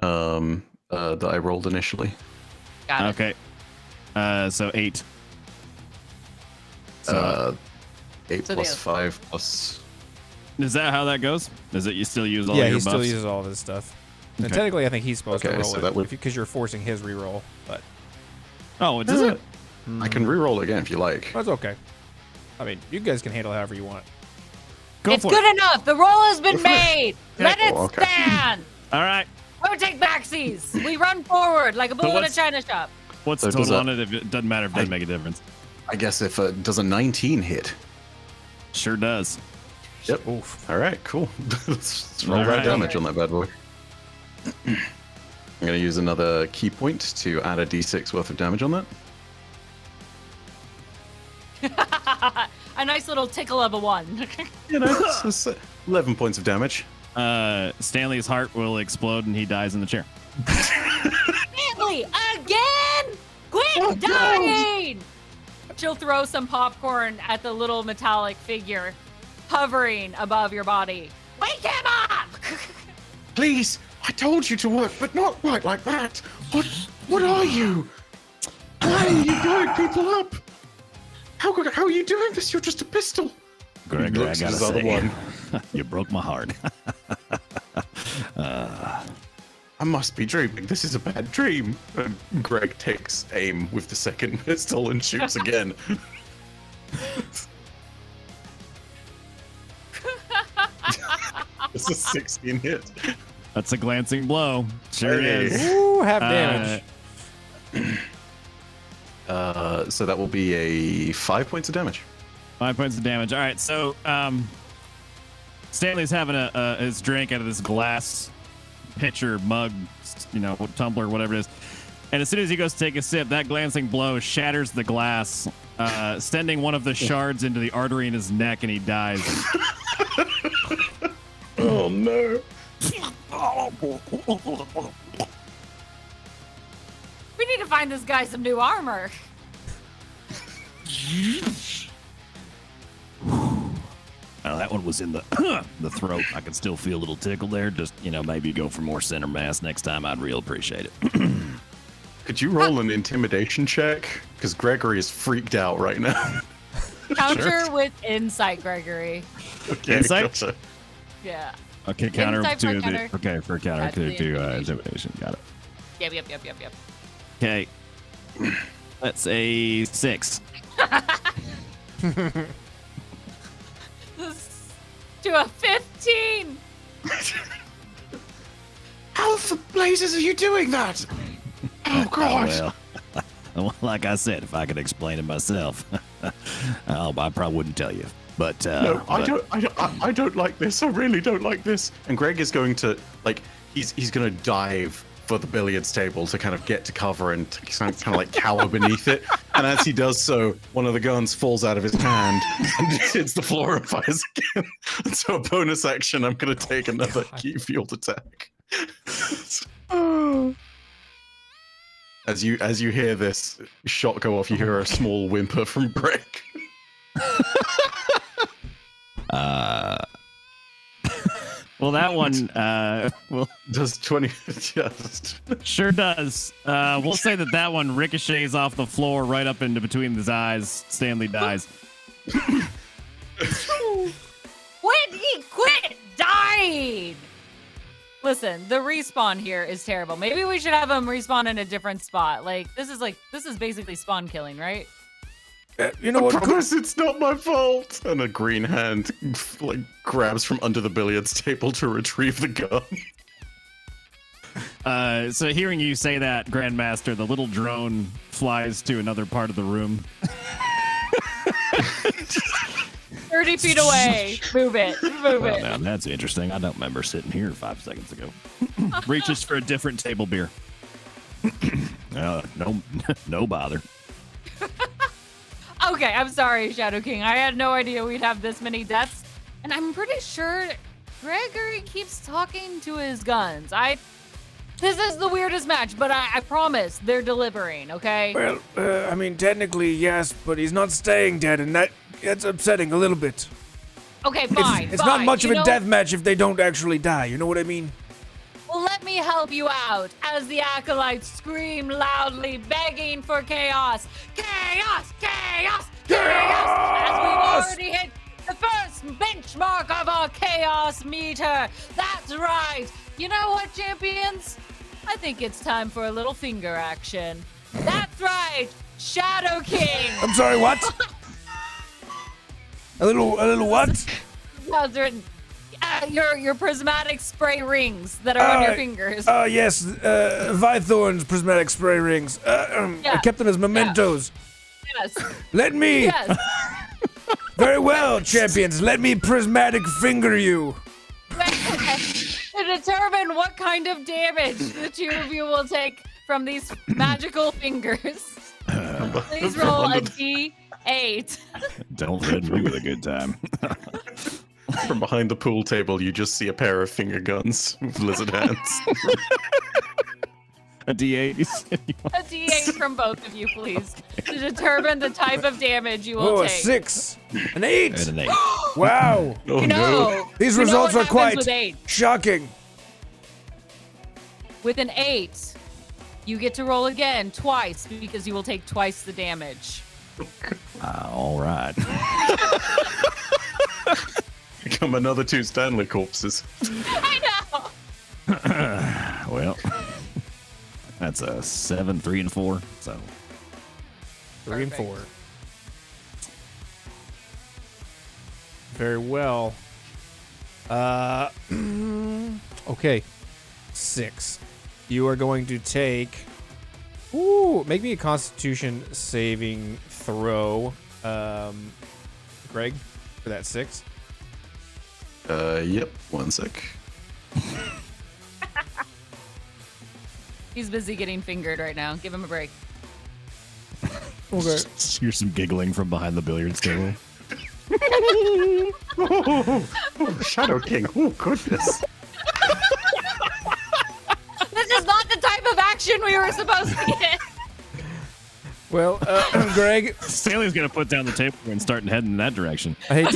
That I rolled initially. Got it. Okay. So 8. So 8 So plus the- 5 plus. is that how that goes? Is it you still use all Yeah, your he still buffs? uses all of his stuff. And Okay. technically, I think he's supposed to Okay, roll so it that would- because you're forcing his reroll. But Oh, does it? I can re-roll again if you like. that's okay. I mean, you guys can handle it however you want. Go It's for good it. enough. The roll has been made. Let it Oh, okay. stand. All right. Don't take backsies. We run forward like a bull in a what's- china shop. What's So the does total that- on it? If it doesn't matter if it doesn't make a difference. I guess if does a 19 hit? Sure does. Yep. Oof. All right, cool. Let's roll All that right. damage on that bad boy. I'm going to use another key point to add a d6 worth of damage on that. A nice little tickle of a 1. You know, it's 11 points of damage. Stanley's heart will explode and he dies in the chair. Stanley, again? Quit dying! She'll throw some popcorn at the little metallic figure hovering above your body. Wake him up! Please, I told you to work, but not quite like that. What are you? Why are you blowing people up? How are you doing this? You're just a pistol. Gregory, I Looks at gotta his other say, one. you broke my heart. I must be dreaming. This is a bad dream. And Greg takes aim with the second pistol and shoots again. It's a 16 hit. That's a glancing blow. Sure Hey. is. Ooh, half damage. So that will be a 5 points of damage. 5 points of damage. All right, so Stanley's having his drink out of this glass pitcher, mug, tumbler, whatever it is. And as soon as he goes to take a sip, that glancing blow shatters the glass, sending one of the shards into the artery in his neck, and he dies. Oh no. We need to find this guy some new armor. Oh, that one was in the the throat. I can still feel a little tickle there. Just, maybe go for more center mass next time. I'd real appreciate it. Could you roll an intimidation check? Because Gregory is freaked out right now. Counter with insight, Gregory. Okay, Insight? gotcha. Yeah. Okay, counter Insight to for the counter. okay for counter That's the to intimidation. intimidation. Got it. Yep. Okay, that's a 6. To a 15. How the blazes are you doing that? Oh god. Well, like I said, if I could explain it myself, I probably wouldn't tell you. But No, but- I don't like this. I really don't like this. And Greg is going to he's going to dive for the billiards table to kind of get to cover and kind of like cower beneath it. And as he does so, one of the guns falls out of his hand and hits the floor and fires again. And so a bonus action, I'm going to take another key field attack. As you hear this shot go off, you hear a small whimper from Greg. Well, that one Does 20 just sure does. We'll say that one ricochets off the floor right up into between his eyes. Stanley dies. What quit dying. Listen, the respawn here is terrible. Maybe we should have him respawn in a different spot. This is basically spawn killing, right? You know what? I promise it's not my fault. And a green hand grabs from under the billiards table to retrieve the gun. So hearing you say that, Grandmaster, the little drone flies to another part of the room. 30 feet away. Move it. Well, now that's interesting. I don't remember sitting here 5 seconds ago. Reaches for a different table beer. No bother. Okay, I'm sorry, Shadow King. I had no idea we'd have this many deaths. And I'm pretty sure Gregory keeps talking to his guns. This is the weirdest match, but I promise they're delivering, okay? Well, I mean, technically, yes, but he's not staying dead, and that's upsetting a little bit. Okay, fine. It's not much of a death match if they don't actually die, you know what I mean? Well, let me help you out as the Acolytes scream loudly, begging for chaos. Chaos! Chaos! Chaos! As we've already hit the first benchmark of our chaos meter. That's right. You know what, champions? I think it's time for a little finger action. That's right, Shadow King. I'm sorry, what? A little what? Your prismatic spray rings that are on your fingers. Yes, Vythorn's prismatic spray rings. I kept them as mementos. Yes. Let me. Yes. Very well, champions. Let me prismatic finger you. To determine what kind of damage the two of you will take from these magical fingers, please roll a D8. Don't threaten me with a good time. From behind the pool table, you just see a pair of finger guns with lizard hands. A D8. A D8 from both of you, please, to determine the type of damage you will Oh, take. a 6. An 8. And an 8. Wow. Oh, No. These You know results what are happens quite with 8? shocking. With an 8, you get to roll again twice because you will take twice the damage. All right. Become another 2 Stanley corpses. I know. Well, that's a 7, 3, and 4. So 3 and Perfect. 4. Very well. Okay. 6. You are going to take. Ooh, make me a Constitution saving throw, Greg, for that 6. Yep. 1 sec. He's busy getting fingered right now. Give him a break. Okay. here's some giggling from behind the billiards table. Shadow King. Oh, goodness. This is not the type of action we were supposed to get. Well, Greg, Stanley's gonna put down the table and start heading in that direction. I hate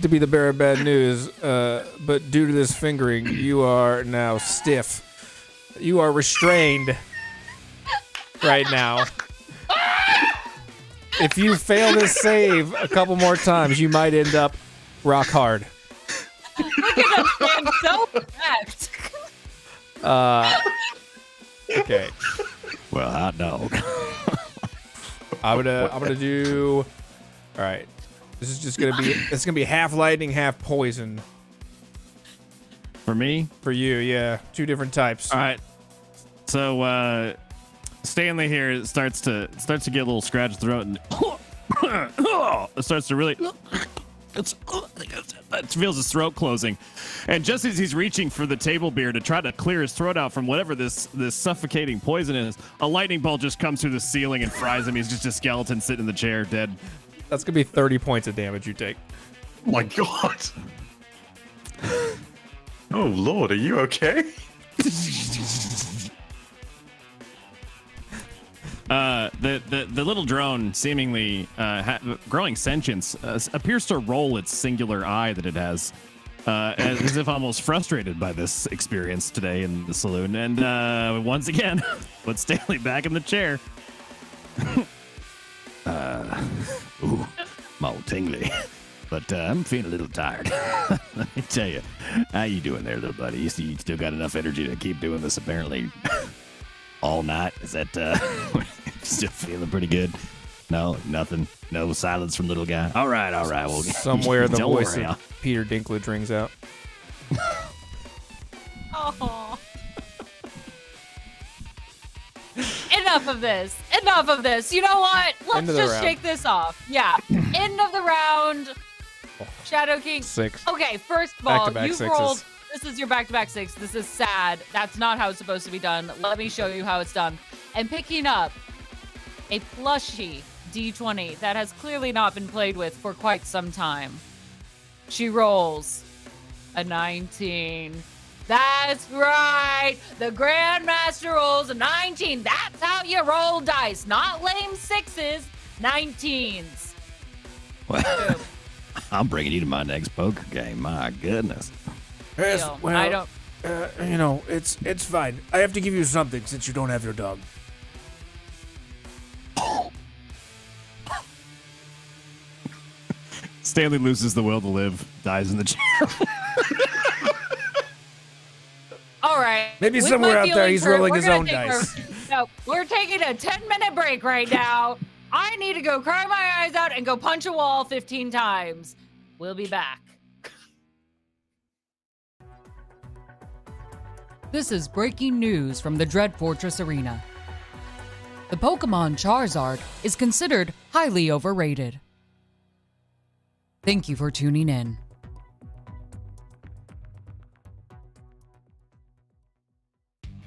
to be the bearer of bad news, but due to this fingering, you are now stiff. You are restrained right now. If you fail this save a couple more times, you might end up rock hard. Look at him stand so erect. Okay. Well, hot dog. I'm gonna do. All right. This is just gonna be half lightning, half poison For me? for you. Yeah, 2 different types. All right. So Stanley here starts to get a little scratched throat and it starts to really it feels his throat closing. And just as he's reaching for the table beer to try to clear his throat out from whatever this suffocating poison is, a lightning bolt just comes through the ceiling and fries him. He's just a skeleton sitting in the chair dead. That's gonna be 30 points of damage you take. Oh, my God. Oh, Lord. Are you okay? The little drone, seemingly growing sentience, appears to roll its singular eye that it has, as if almost frustrated by this experience today in the saloon. And once again, puts Stanley back in the chair. Ooh, my tingly. But I'm feeling a little tired. Let me tell you. How you doing there, little buddy? You still got enough energy to keep doing this apparently all night? Is that still feeling pretty good? No, nothing. No silence from little guy. All right. Well, Somewhere the don't voice worry, of Peter Dinklage rings out. Oh. Enough of this. You know what? Let's just shake this off. Yeah. End of the round. Shadow King. 6. Okay, first of all, Back-to-back you've sixes. rolled. This is your back-to-back 6. This is sad. That's not how it's supposed to be done. Let me show you how it's done. And picking up a plushie D20 that has clearly not been played with for quite some time. She rolls a 19. That's right. The Grandmaster rolls a 19. That's how you roll dice. Not lame 6s, 19s. Well, I'm bringing you to my next poker game. My goodness. Yes, Yo, well, I don't. it's fine. I have to give you something since you don't have your dog. Stanley loses the will to live, dies in the chair. All right. Maybe With somewhere my out there feelings he's hurt, rolling we're his gonna own take dice. No, we're taking a 10-minute break right now. I need to go cry my eyes out and go punch a wall 15 times. We'll be back. This is breaking news from the Dread Fortress Arena. The Pokemon Charizard is considered highly overrated. Thank you for tuning in.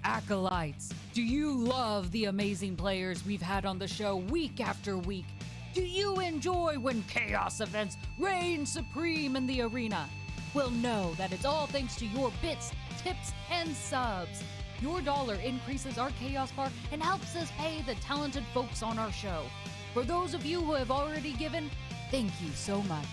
Acolytes, do you love the amazing players we've had on the show week after week? Do you enjoy when chaos events reign supreme in the arena? Well, know that it's all thanks to your bits, tips, and subs. Your dollar increases our chaos bar and helps us pay the talented folks on our show. For those of you who have already given, thank you so much.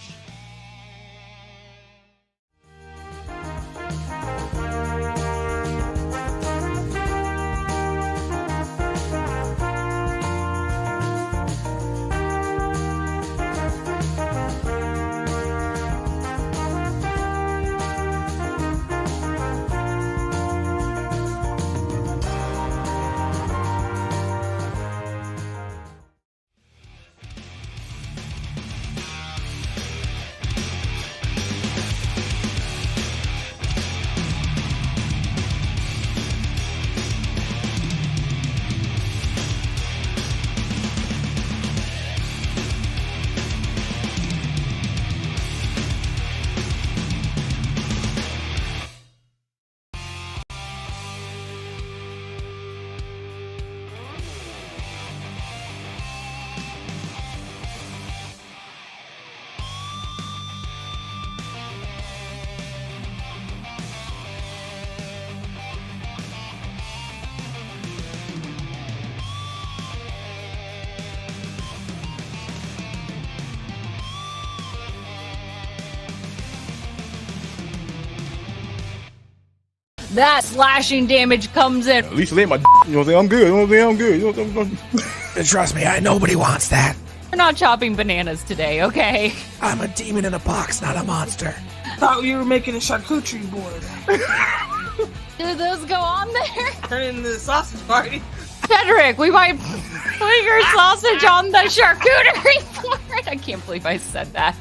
That slashing damage comes in. At least lay my, you know what I'm saying? I'm good. You know what I'm saying? I'm good. You know what I'm saying? Trust me, nobody wants that. We're not chopping bananas today, okay? I'm a demon in a box, not a monster. Thought you were making a charcuterie board. Do those go on there? Turn it into the sausage party. Cedric, we might put your sausage on the charcuterie board. I can't believe I said that.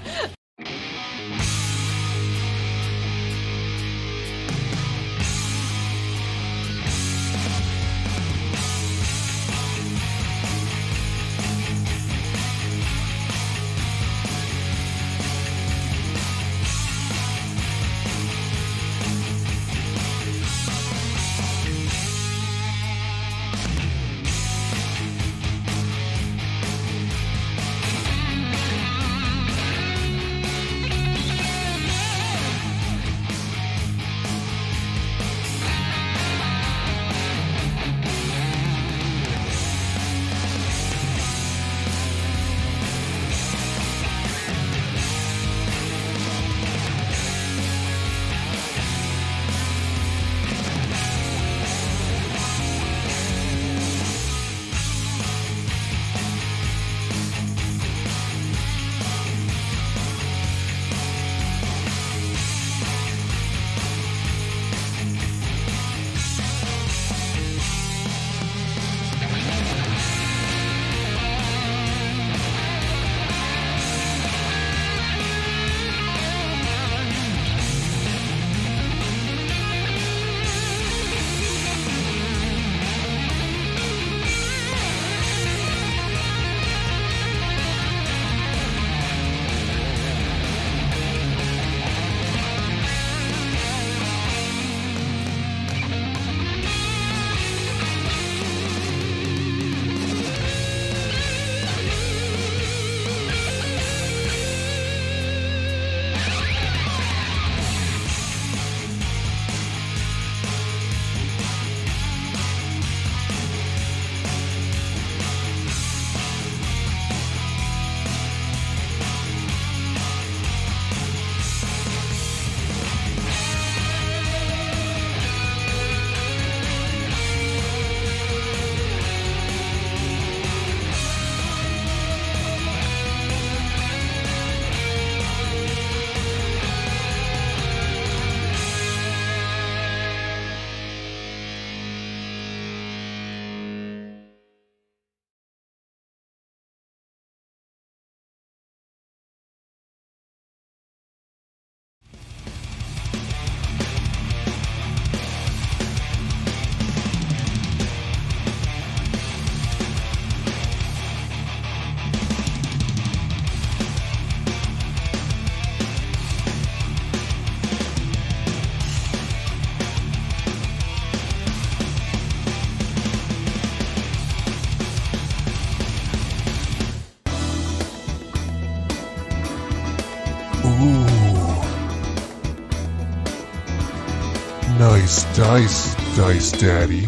Nice dice, Dice Daddy.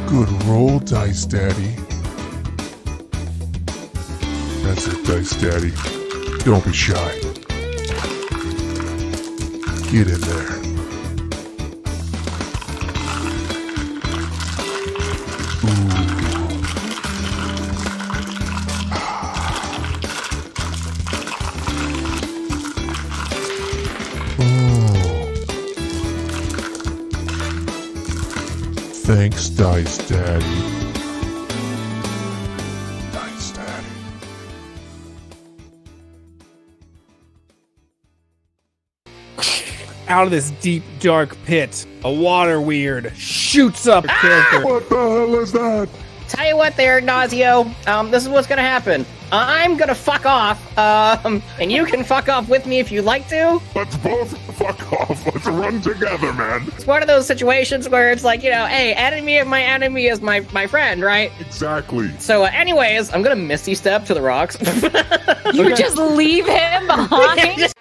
Good roll, Dice Daddy. That's it, Dice Daddy. Don't be shy. Get in there. Thanks, Dice Daddy. Dice Daddy. Out of this deep, dark pit, a water weird shoots up a character. What the hell is that? Tell you what there, Ignacio, this is what's gonna happen. I'm gonna fuck off, and you can fuck off with me if you'd like to. Let's both fuck off. Let's run together, man. It's one of those situations where it's like, you know, hey, enemy of my enemy is my friend, right? Exactly. So anyways, I'm gonna misty step to the rocks. You just leave him behind?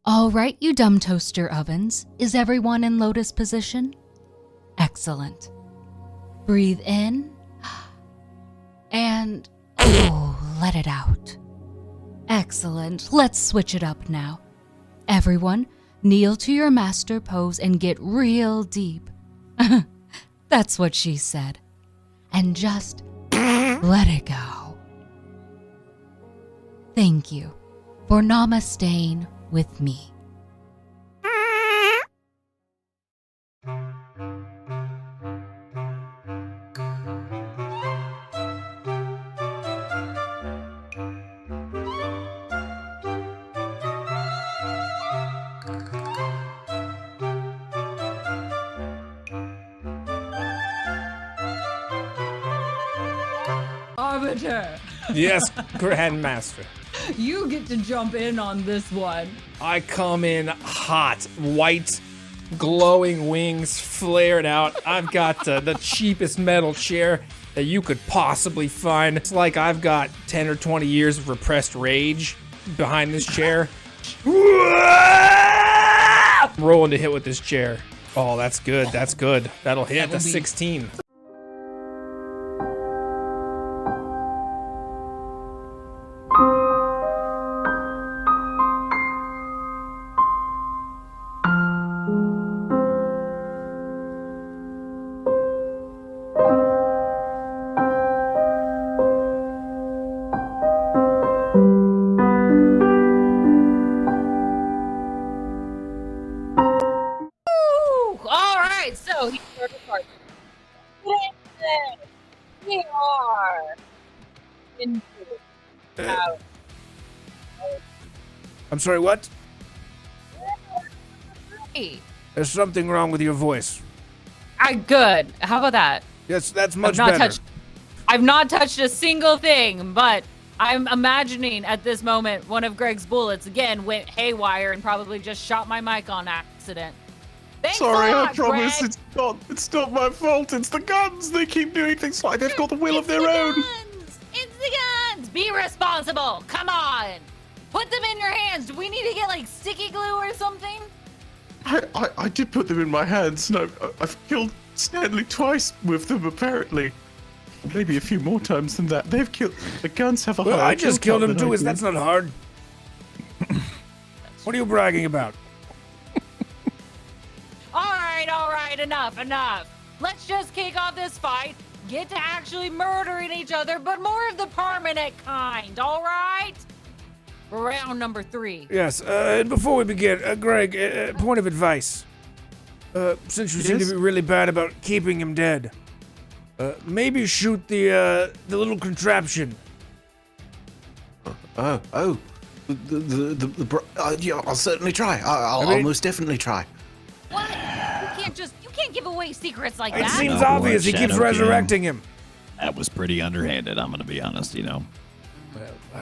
All right, you dumb toaster ovens. Is everyone in lotus position? Excellent. Breathe in. And, let it out. Excellent. Let's switch it up now. Everyone, kneel to your master pose and get real deep. That's what she said. And just let it go. Thank you for namasteing with me. Arbiter, Yes, Grandmaster. you get to jump in on this one. I come in hot, white, glowing wings flared out. I've got the cheapest metal chair that you could possibly find. It's like I've got 10 or 20 years of repressed rage behind this chair. I'm rolling to hit with this chair. Oh, that's good. That's good. That'll hit. That's 16. All right, so here's the card. We are into out. I'm sorry, what? Hey, There's something wrong with your voice. good. How about that? Yes, that's much I've not better. I've not touched a single thing, but I'm imagining at this moment one of Greg's bullets again went haywire and probably just shot my mic on accident. Thanks Sorry, a I lot, promise Greg. it's not my fault. It's the guns. They keep doing things like they've got the will of their own. Guns. It's the guns. Be responsible. Come on. Put them in your hands. Do we need to get like sticky glue or something? I did put them in my hands, and I've killed Stanley twice with them, apparently. Maybe a few more times than that. They've killed... The guns have a Well, higher I just kill killed him count than too. I do. That's not hard. What are you bragging about? All right, enough. Let's just kick off this fight, get to actually murdering each other, but more of the permanent kind, all right? Round number 3. Yes, and before we begin, Greg, point of advice. Since you seem to be really bad about keeping him dead, maybe shoot the little contraption. Yeah, I'll certainly try. I'll most definitely try. What? You can't give away secrets like It that. seems obvious. He keeps Shadow resurrecting him. That was pretty underhanded, I'm going to be honest, you know.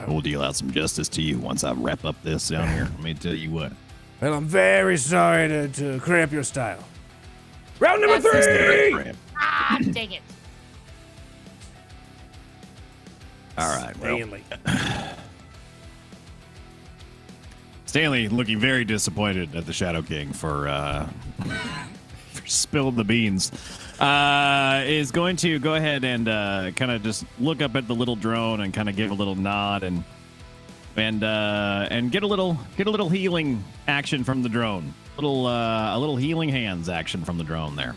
We'll deal out some justice to you once I wrap up this down here. Let me tell you what. Well, I'm very sorry to cramp your style. Round number 3! Ah, dang it. All right, well. Stanley. Stanley looking very disappointed at the Shadow King for spilled the beans. Is going to go ahead and kind of just look up at the little drone and kind of give a little nod and get a little healing action from the drone. A little healing hands action from the drone there.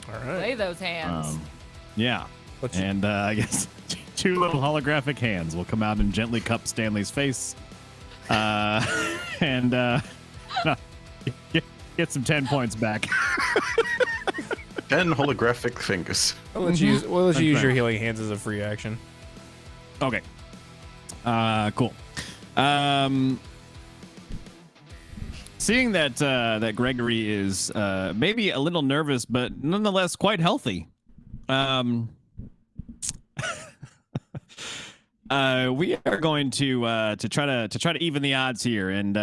All right. Play those hands. Yeah. And I guess 2 little holographic hands will come out and gently cup Stanley's face. And get some 10 points back. 10 holographic fingers. We'll let you use your healing hands as a free action. Okay. Cool. Seeing that Gregory is maybe a little nervous, but nonetheless quite healthy. We are going to try to even the odds here, and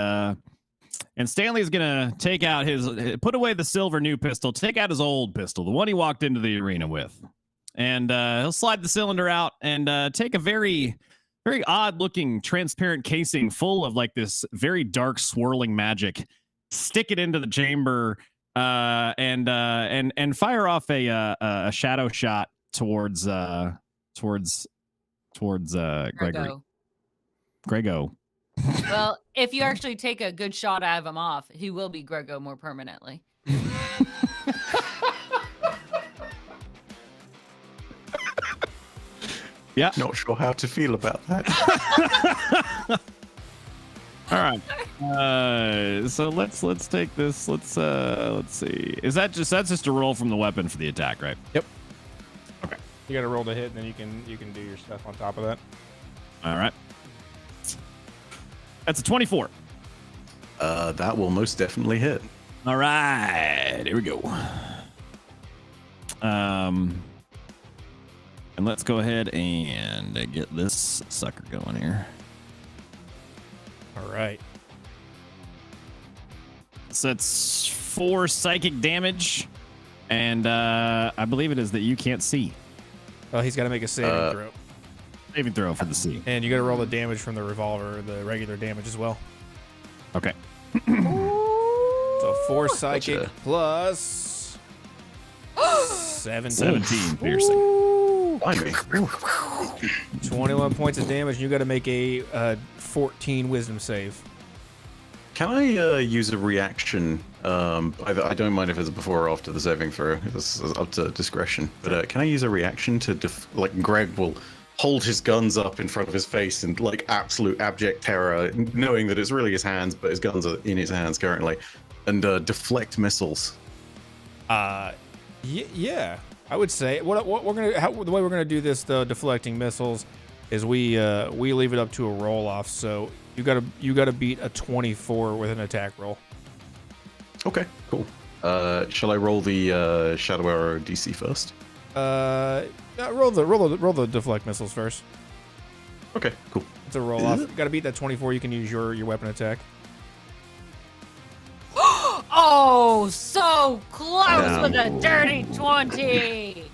Stanley's gonna put away the silver new pistol, take out his old pistol, the one he walked into the arena with, and he'll slide the cylinder out and take a very, very odd looking transparent casing full of like this very dark swirling magic, stick it into the chamber, and fire off a shadow shot towards Gregory. Grego. Well, if you actually take a good shot out of him off, he will be Grego more permanently. Yeah. Not sure how to feel about that. All right. So let's take this. Let's see. That's just a roll from the weapon for the attack, right? Yep. Okay. You got to roll to hit, and then you can do your stuff on top of that. All right. That's a 24. That will most definitely hit. All right. Here we go. And let's go ahead and get this sucker going here. All right. So that's 4 psychic damage, and I believe it is that you can't see. Well, he's got to make a saving throw. Saving throw for the C. And you got to roll the damage from the revolver, the regular damage as well. Okay. So 4 psychic plus 17 piercing. Blimey. 21 points of damage. And you got to make a 14 wisdom save. Can I use a reaction? I don't mind if it's before or after the saving throw. This is up to discretion. But can I use a reaction to Greg will hold his guns up in front of his face in like absolute abject terror, knowing that it's really his hands, but his guns are in his hands currently, and deflect missiles. Yeah, I would say what we're gonna the way we're gonna do this though, deflecting missiles, is we leave it up to a roll off. So you gotta beat a 24 with an attack roll. Okay, cool. Shall I roll the Shadow Arrow DC first? Roll the deflect missiles first. Okay, cool. It's a roll off. You gotta beat that 24. You can use your weapon attack. Oh, so close with a dirty 20.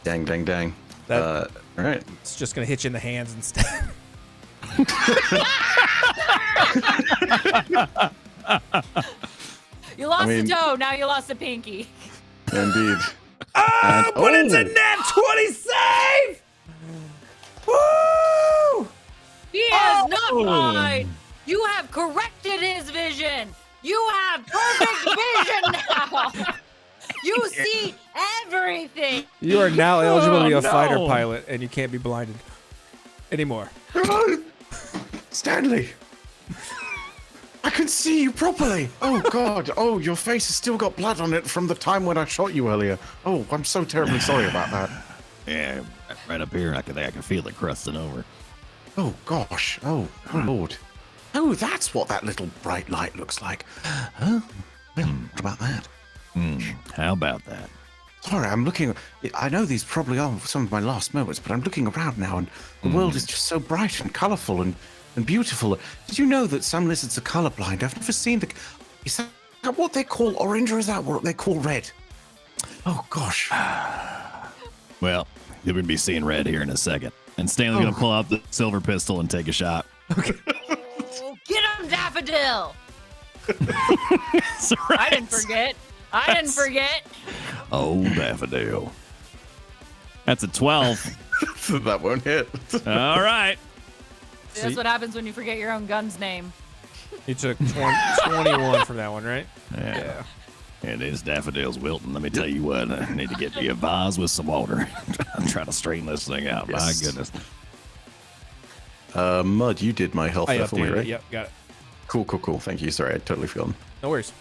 Dang, dang, dang. All right. It's just gonna hit you in the hands instead. You lost the toe, now you lost the pinky. Indeed. Oh, but it's a nat 20 save! Woo! He is not blind. You have corrected his vision. You have perfect vision now. You see everything. You are now eligible to be a fighter pilot, and you can't be blinded anymore. Stanley! I can see you properly! Oh, God. Oh, your face has still got blood on it from the time when I shot you earlier. Oh, I'm so terribly sorry about that. Yeah, right up here. I can feel it crusting over. Oh, gosh. Oh, Lord. Oh, that's what that little bright light looks like. Huh? Well, what about that? How about that? Sorry, I'm looking. I know these probably are some of my last moments, but I'm looking around now, and the world is just so bright and colourful and beautiful. Did you know that some lizards are colourblind? I've never seen the. Is that what they call orange, or is that what they call red? Oh, gosh. Well, you're going to be seeing red here in a second. And Stanley's going to pull out the silver pistol and take a shot. Okay. Oh, get him, Daffodil! Right. I didn't forget. I didn't forget. Oh, Daffodil. That's a 12. That won't hit. All right. That's what happens when you forget your own gun's name. You took 21 from that one, right? Yeah. It is Daffodil's wilting. Let me tell you what. I need to get me a vase with some water. I'm trying to straighten this thing out. Yes. My goodness. Mud, you did my health there for me, right? Yep, got it. Cool. Thank you. Sorry, I totally forgot. No worries.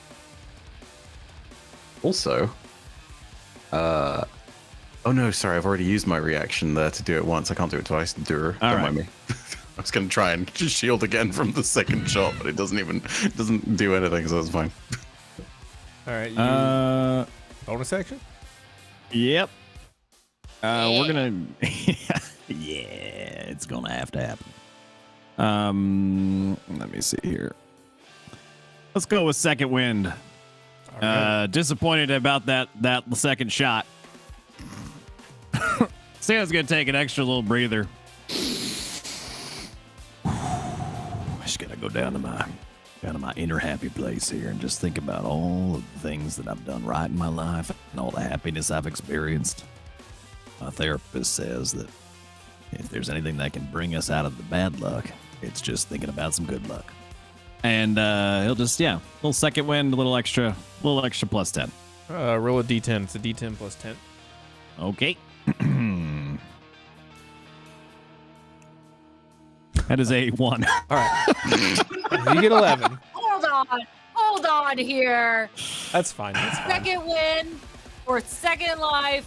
Also, oh no, sorry, I've already used my reaction there to do it once. I can't do it twice. Don't mind me. I was going to try and just shield again from the second shot, but it doesn't do anything, so it's fine. All right. Bonus action? Yep. We're gonna. Yeah, it's gonna have to happen. Let me see here. Let's go with second wind. Right. Disappointed about that second shot. Santa's gonna take an extra little breather. Just gotta go down to my inner happy place here and just think about all of the things that I've done right in my life and all the happiness I've experienced. My therapist says that if there's anything that can bring us out of the bad luck, it's just thinking about some good luck. And he'll just, little second wind, a little extra plus 10. Roll a D10. It's a D10 plus 10. Okay. That is a 1. All right. You get 11. Hold on here. That's fine. Second win or second life.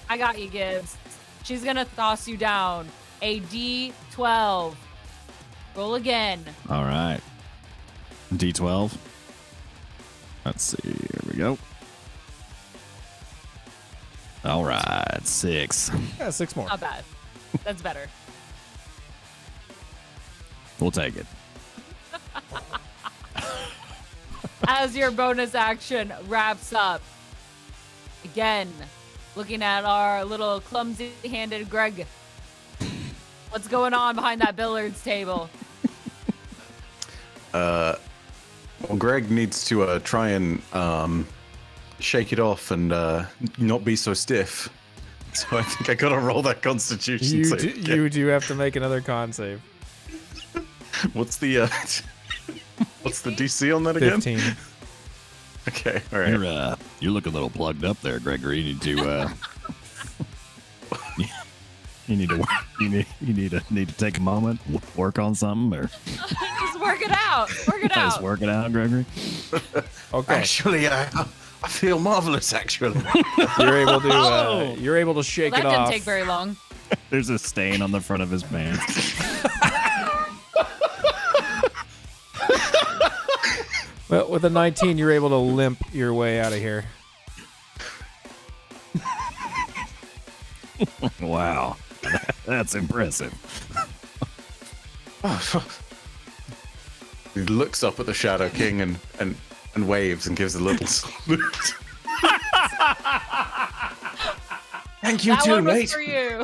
I got you, Gibbs. She's gonna toss you down a D12. Roll again. All right. D12. Let's see. Here we go. All right. 6. Yeah, 6 more. Not bad. That's better. We'll take it. As your bonus action wraps up, again, looking at our little clumsy-handed Greg. What's going on behind that billiards table? Well, Greg needs to try and shake it off and not be so stiff. So I think I gotta roll that Constitution save. You do have to make another con save. What's the DC on that again? 15. Okay, all right. You're looking a little plugged up there, Gregory. You need to you need to take a moment, work on something, or just work it out. Just work it out, Gregory. Okay. Actually, I feel marvelous. Actually, you're able to shake it off. That didn't take very long. There's a stain on the front of his pants. Well, with a 19, you're able to limp your way out of here. Wow, that's impressive. He looks up at the Shadow King and waves and gives a little salute. Thank you that too, one was mate. for you.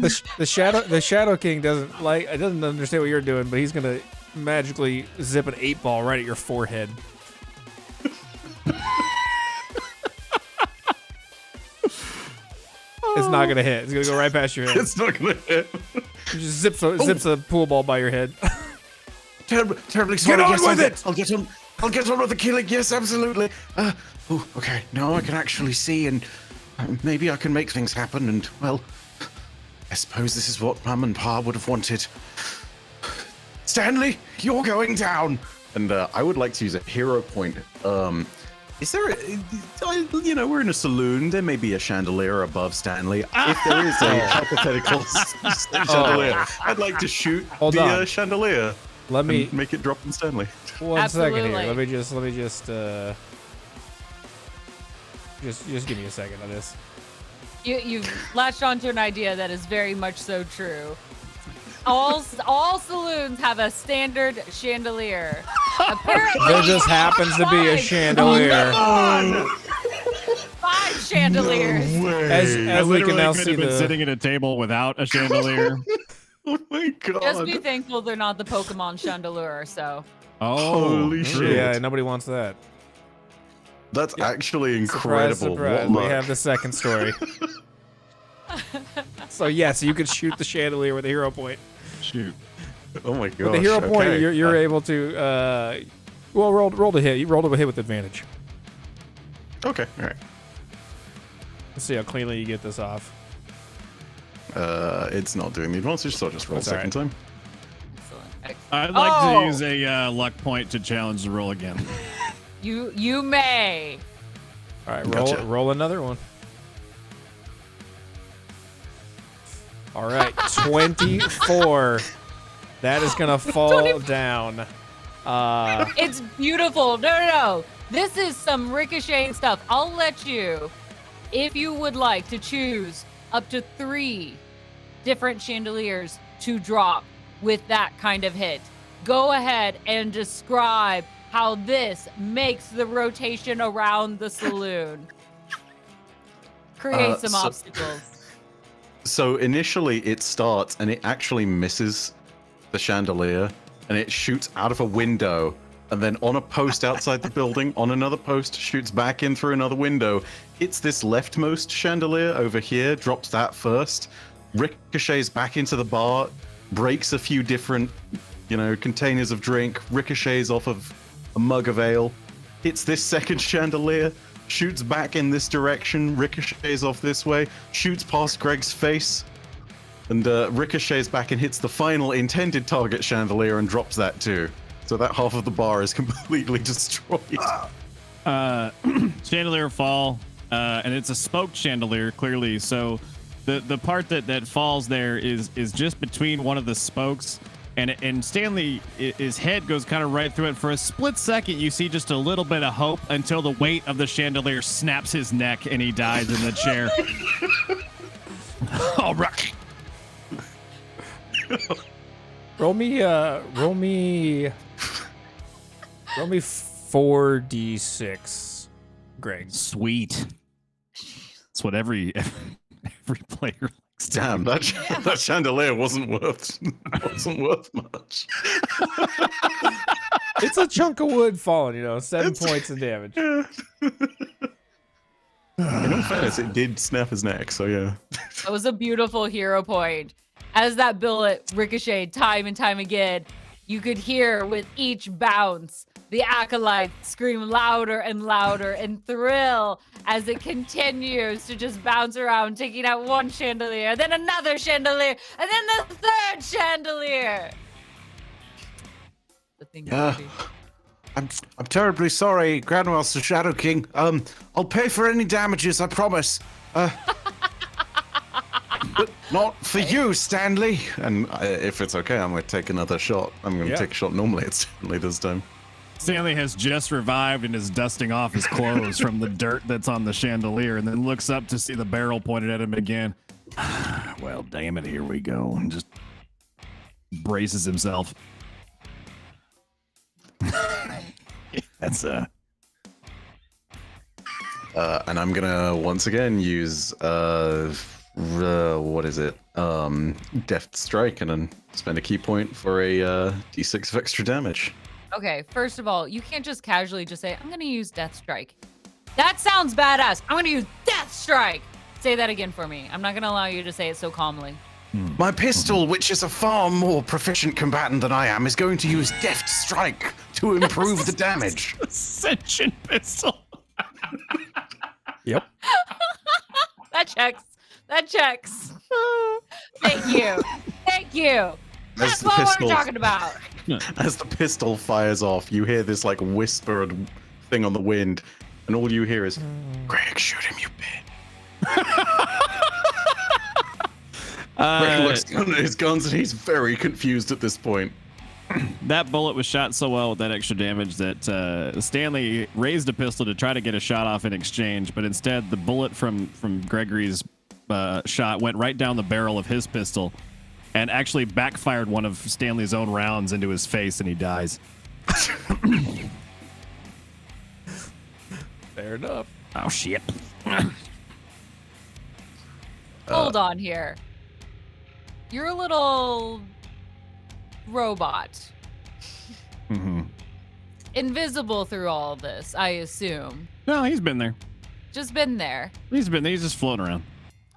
The Shadow King doesn't understand what you're doing, but he's gonna magically zip an 8-ball right at your forehead. It's not gonna hit. It's gonna go right past your head. It's not gonna hit. It just zips a pool ball by your head. Terribly sorry. Get on yes, with it! I'll get on with the killing. Yes, absolutely. Okay. Now I can actually see, and maybe I can make things happen. And well, I suppose this is what Mum and Pa would have wanted. Stanley, you're going down. And I would like to use a hero point. Is there we're in a saloon. There may be a chandelier above Stanley. If there is a hypothetical chandelier, I'd like to shoot the chandelier. Let me make it drop on Stanley. One second here. Let me just give me a second on this. You've latched onto an idea that is very much so true. All saloons have a standard chandelier. Apparently, there just happens to be a chandelier. 5 chandeliers. As we can now see, been sitting at a table without a chandelier. Oh my god! Just be thankful they're not the Pokemon chandelier. So. Holy shit! Yeah, nobody wants that. That's actually incredible. Surprise. We have the second story. So yes, you could shoot the chandelier with a hero point. Shoot. Oh my god. With the hero point, you're able to roll to hit. You rolled a hit with advantage. Okay, all right. Let's see how cleanly you get this off. It's not doing the advantage, so I'll just roll second time. I'd like to use a luck point to challenge the roll again. You may. All right, roll another one. All right, 24. That is gonna fall down. It's beautiful. No. This is some ricocheting stuff. I'll let you, if you would like to choose up to 3 different chandeliers to drop with that kind of hit. Go ahead and describe how this makes the rotation around the saloon. Create some obstacles. So initially it starts and it actually misses the chandelier and it shoots out of a window and then on a post outside the building, on another post, shoots back in through another window. Hits this leftmost chandelier over here, drops that first, ricochets back into the bar, breaks a few different, containers of drink, ricochets off of a mug of ale, hits this second chandelier, shoots back in this direction, ricochets off this way, shoots past Greg's face, and ricochets back and hits the final intended target chandelier and drops that too. So that half of the bar is completely destroyed. Chandelier fall, and it's a spoked chandelier, clearly. So the part that falls there is just between one of the spokes. And Stanley, his head goes kind of right through it. For a split second, you see just a little bit of hope until the weight of the chandelier snaps his neck and he dies in the chair. All right. Roll me 4d6, Greg. Sweet. That's what every player likes. Damn, that chandelier wasn't worth much. It's a chunk of wood falling, 7 points of damage. In all fairness, it did snap his neck, so yeah. That was a beautiful hero point. As that bullet ricocheted time and time again, you could hear with each bounce the Acolyte scream louder and louder and thrill as it continues to just bounce around, taking out one chandelier, then another chandelier, and then the third chandelier. I'm terribly sorry, Grandmaster Shadow King. I'll pay for any damages, I promise. But not for you, Stanley. And if it's okay, I'm going to take another shot. I'm going to take a shot normally at Stanley this time. Stanley has just revived and is dusting off his clothes from the dirt that's on the chandelier and then looks up to see the barrel pointed at him again. Well, damn it, here we go. And just braces himself. That's and I'm gonna once again use what is it? Deft Strike, and then spend a key point for a d6 of extra damage. Okay, first of all, you can't just casually just say, I'm going to use Death Strike. That sounds badass. I'm going to use Death Strike. Say that again for me. I'm not going to allow you to say it so calmly. My pistol, which is a far more proficient combatant than I am, is going to use Deft Strike to improve the damage. Sentient pistol. Yep. That checks. That checks. Thank you. Thank you. That's what we're talking about. As the pistol fires off, you hear this like whispered thing on the wind, and all you hear is, "Greg, shoot him, you bitch." Greg looks down at his guns, and he's very confused at this point. That bullet was shot so well with that extra damage that Stanley raised a pistol to try to get a shot off in exchange, but instead the bullet from Gregory's shot went right down the barrel of his pistol and actually backfired one of Stanley's own rounds into his face, and he dies. Fair enough. Oh, shit. Hold on here. You're a little robot. Mm-hmm. Invisible through all of this, I assume. No, he's been there. Just been there. He's just floating around.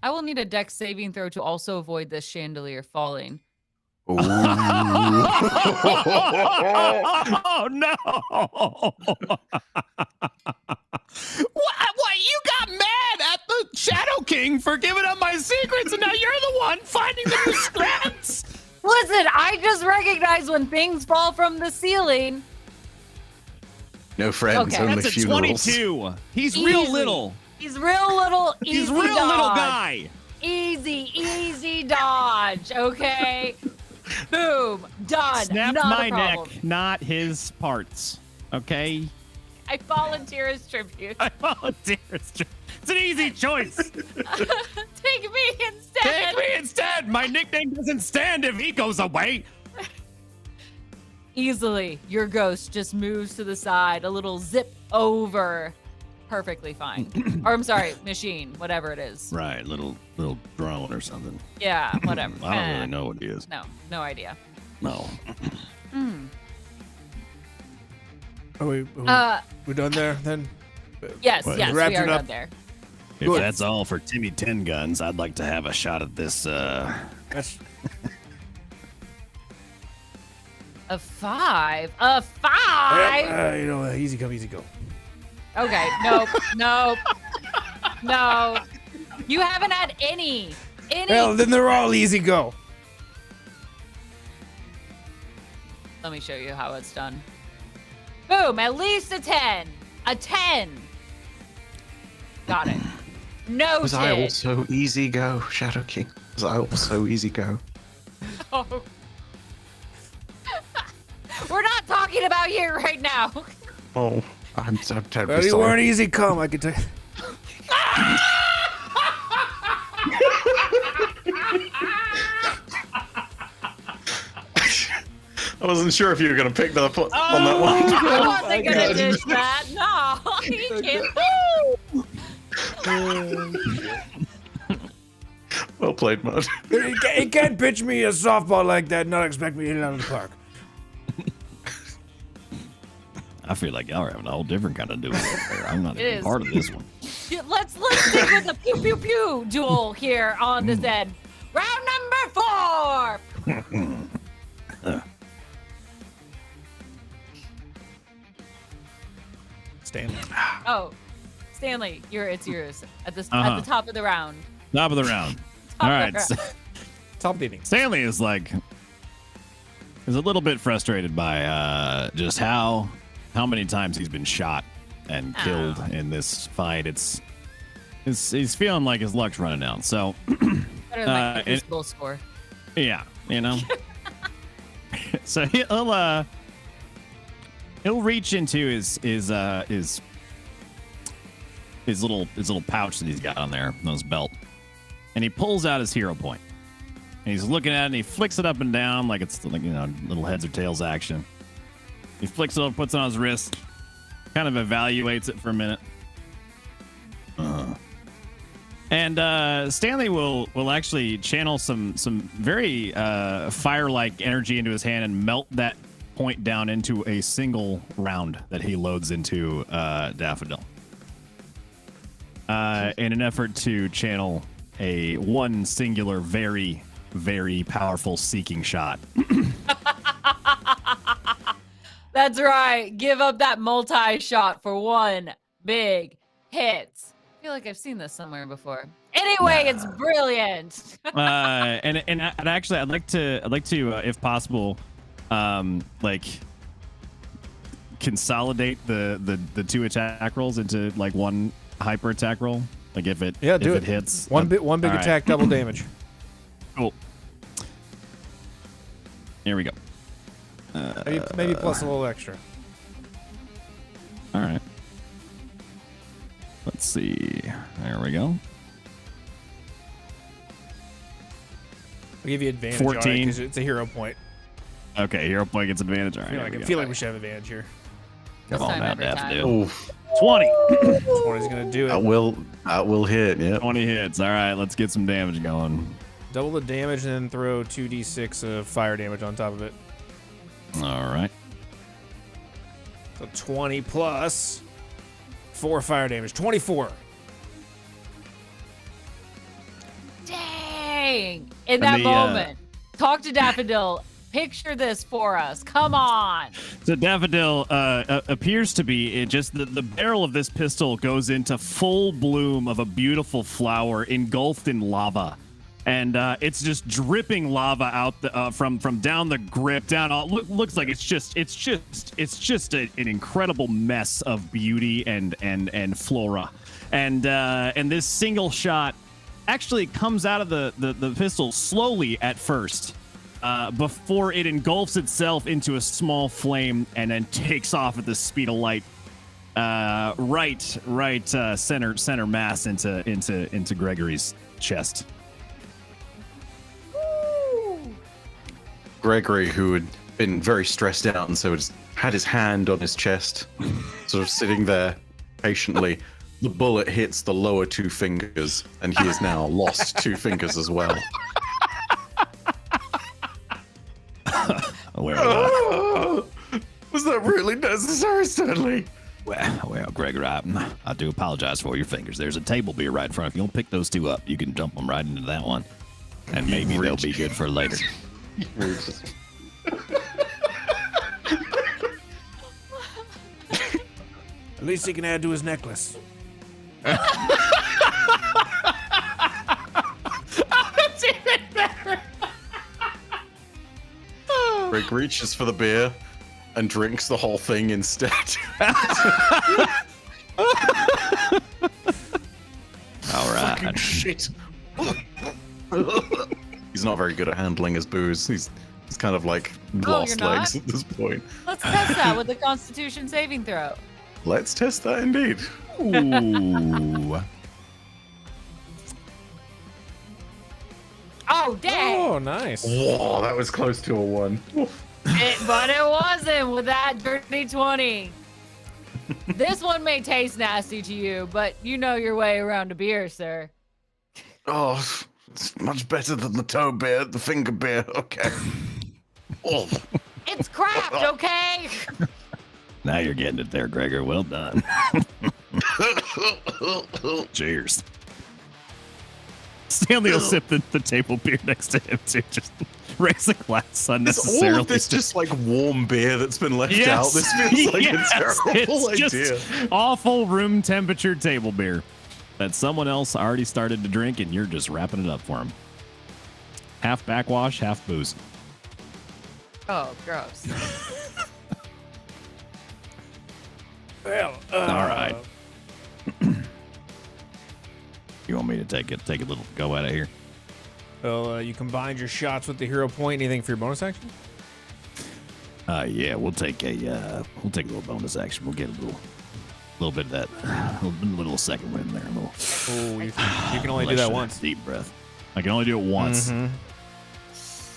I will need a dex saving throw to also avoid this chandelier falling. Oh, no. What? You got mad at the Shadow King for giving up my secrets, and now you're the one finding the new strats. Listen, I just recognize when things fall from the ceiling. No friends, Okay. only That's a funerals. 22. He's Easy. real little. He's real little. Easy He's real dodge. little guy. Easy dodge. Okay. Boom. Done. Snapped Not my a problem. neck, not his parts. Okay? I volunteer as tribute. I volunteer. It's an easy choice. Take me instead. Take me instead. My nickname doesn't stand if he goes away. Easily, your ghost just moves to the side, a little zip over. Perfectly fine. Or I'm sorry, machine, whatever it is. Right, little drone or something. Yeah, whatever. I don't really know what he is. No idea. No. Are we done there then? Yes, What? yes, we Wrapped are it done up? there. If that's all for Timmy 10 Guns, I'd like to have a shot at this. That's A 5? A 5? you know, easy come, easy go. Okay, nope. No. You haven't had any. Well, then they're all easy go. Let me show you how it's done. Boom, at least a 10. A 10. Got it. Noted. Was I also easy go, Shadow King? Was I also easy go? Oh. We're not talking about you right now. Oh, I'm so terribly Well, you sorry. weren't easy come, I can tell you. I wasn't sure if you were going to pick that up on that one. I wasn't gonna dish that. No, you can't. Well played, Mud. You can't pitch me a softball like that and not expect me to hit it out of the park. I feel like y'all are having a whole different kind of duel up there. I'm not It even is. part of this one. Let's stick with the pew pew pew duel here on this end. Round number 4. Stanley. Oh, Stanley, it's yours at the top of the round. Top of the round. All right. Top of the inning. Stanley is a little bit frustrated by just how many times he's been shot and killed in this fight. He's feeling like his luck's running down. So Better than my Crucible score. yeah, you know. So he'll reach into his little pouch that he's got on there, on his belt, and he pulls out his hero point. And he's looking at it, and he flicks it up and down like it's like, little heads or tails action. He flicks it up, puts it on his wrist, kind of evaluates it for a minute. And Stanley will actually channel some very fire-like energy into his hand and melt that point down into a single round that he loads into Daffodil. In an effort to channel one singular, very, very powerful seeking shot. That's right. Give up that multi-shot for one big hit. I feel like I've seen this somewhere before. Anyway, it's brilliant. And actually, I'd like to, if possible, like consolidate the two attack rolls into like one hyper attack roll. Like if it hits one big attack, right. double damage. Cool. Here we go. Maybe plus a little extra. All right. Let's see. There we go. I'll give you advantage 14. because it's a hero point. Okay, hero point gets advantage. All right. I feel like we should have advantage here. Come on now, Daffodil. Oof. 20. 20's gonna do it. That will hit. Yeah. 20 hits. All right, let's get some damage going. Double the damage and then throw 2d6 of fire damage on top of it. All right. So 20 plus 4 fire damage. 24. Dang. In that moment, talk to Daffodil. Picture this for us. Come on. So Daffodil appears to be just the barrel of this pistol goes into full bloom of a beautiful flower engulfed in lava. And it's just dripping lava out from down the grip down. Looks like it's just an incredible mess of beauty and flora. And this single shot actually comes out of the pistol slowly at first, before it engulfs itself into a small flame and then takes off at the speed of light, right center mass into Gregory's chest. Gregory, who had been very stressed out and so had his hand on his chest, sort of sitting there patiently. The bullet hits the lower 2 fingers, and he has now lost 2 fingers as well. Was that really necessary, Stanley? Well, Gregory, I do apologize for your fingers. There's a table beer right in front of you. You'll pick those 2 up. You can dump them right into that one, and maybe they'll be good for later. At least he can add to his necklace. That's even better. Greg reaches for the beer and drinks the whole thing instead. All right. Fucking shit. He's not very good at handling his booze. He's kind of like lost legs at this point. Let's test that with the Constitution saving throw. Let's test that indeed. Ooh. Oh, dang. Oh, nice. Whoa, that was close to a 1. But it wasn't with that dirty 20. This one may taste nasty to you, but you know your way around a beer, sir. Oh, it's much better than the toe beer, the finger beer. Okay. Oh. It's cracked, okay? Now you're getting it there, Gregor. Well done. Cheers. Stanley will sip the table beer next to him too. Just raise a glass unnecessarily. All of this just like warm beer that's been left out. This feels like a terrible idea. Just awful room temperature table beer that someone else already started to drink, and you're just wrapping it up for him. Half backwash, half booze. Oh, gross. Well, all right. You want me to take a little go at it here? Well, you combined your shots with the hero point. Anything for your bonus action? Yeah, we'll take a little bonus action. We'll get a little bit of that, little second wind there. Oh, you can only do that once. Deep breath. I can only do it once. Mm-hmm.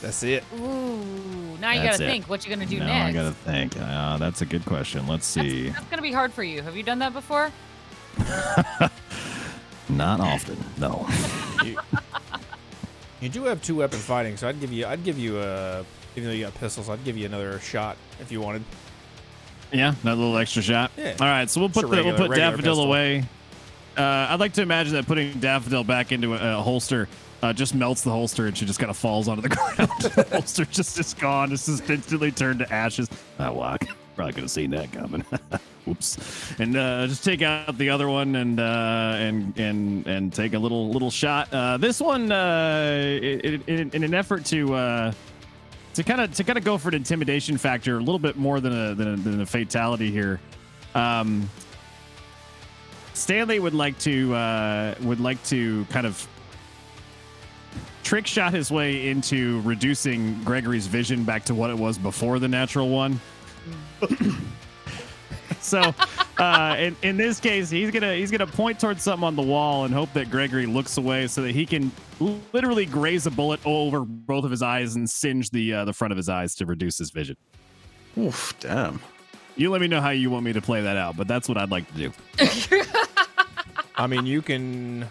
That's it. Ooh, now you gotta think what you're gonna do next. I gotta think. That's a good question. Let's see. That's gonna be hard for you. Have you done that before? Not often, no. You do have 2-weapon fighting, so I'd give you even though you got pistols, I'd give you another shot if you wanted. Yeah, that little extra shot. Yeah. All right, so we'll put regular Daffodil pistol. away. I'd like to imagine that putting Daffodil back into a holster just melts the holster, and she just kind of falls onto the ground. The holster just is gone. It's just instantly turned to ashes. Oh, wow. Probably could have seen that coming. Whoops. And just take out the other one and take a little shot. This one, in an effort to kind of go for an intimidation factor, a little bit more than a fatality here. Stanley would like to kind of trick shot his way into reducing Gregory's vision back to what it was before the natural one. So in this case, he's gonna point towards something on the wall and hope that Gregory looks away so that he can literally graze a bullet over both of his eyes and singe the front of his eyes to reduce his vision. Oof, damn. You let me know how you want me to play that out, but that's what I'd like to do. I mean, you can.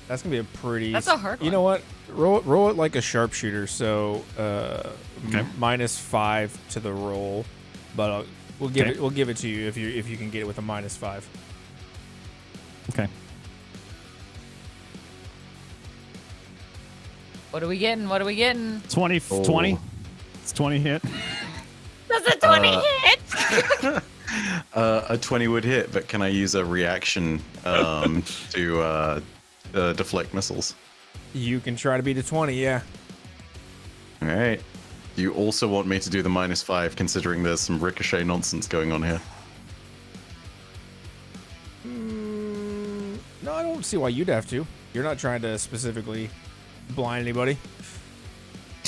That's gonna be a pretty. That's a hard one. You know what? Roll it like a sharpshooter. So -5 to the roll, but we'll give it to you if you can get it with a -5. Okay. What are we getting? 20. It's 20 hit. Does a 20 hit? A 20 would hit, but can I use a reaction to deflect missiles? You can try to beat a 20, yeah. All right. Do you also want me to do the -5, considering there's some ricochet nonsense going on here? No, I don't see why you'd have to. You're not trying to specifically blind anybody.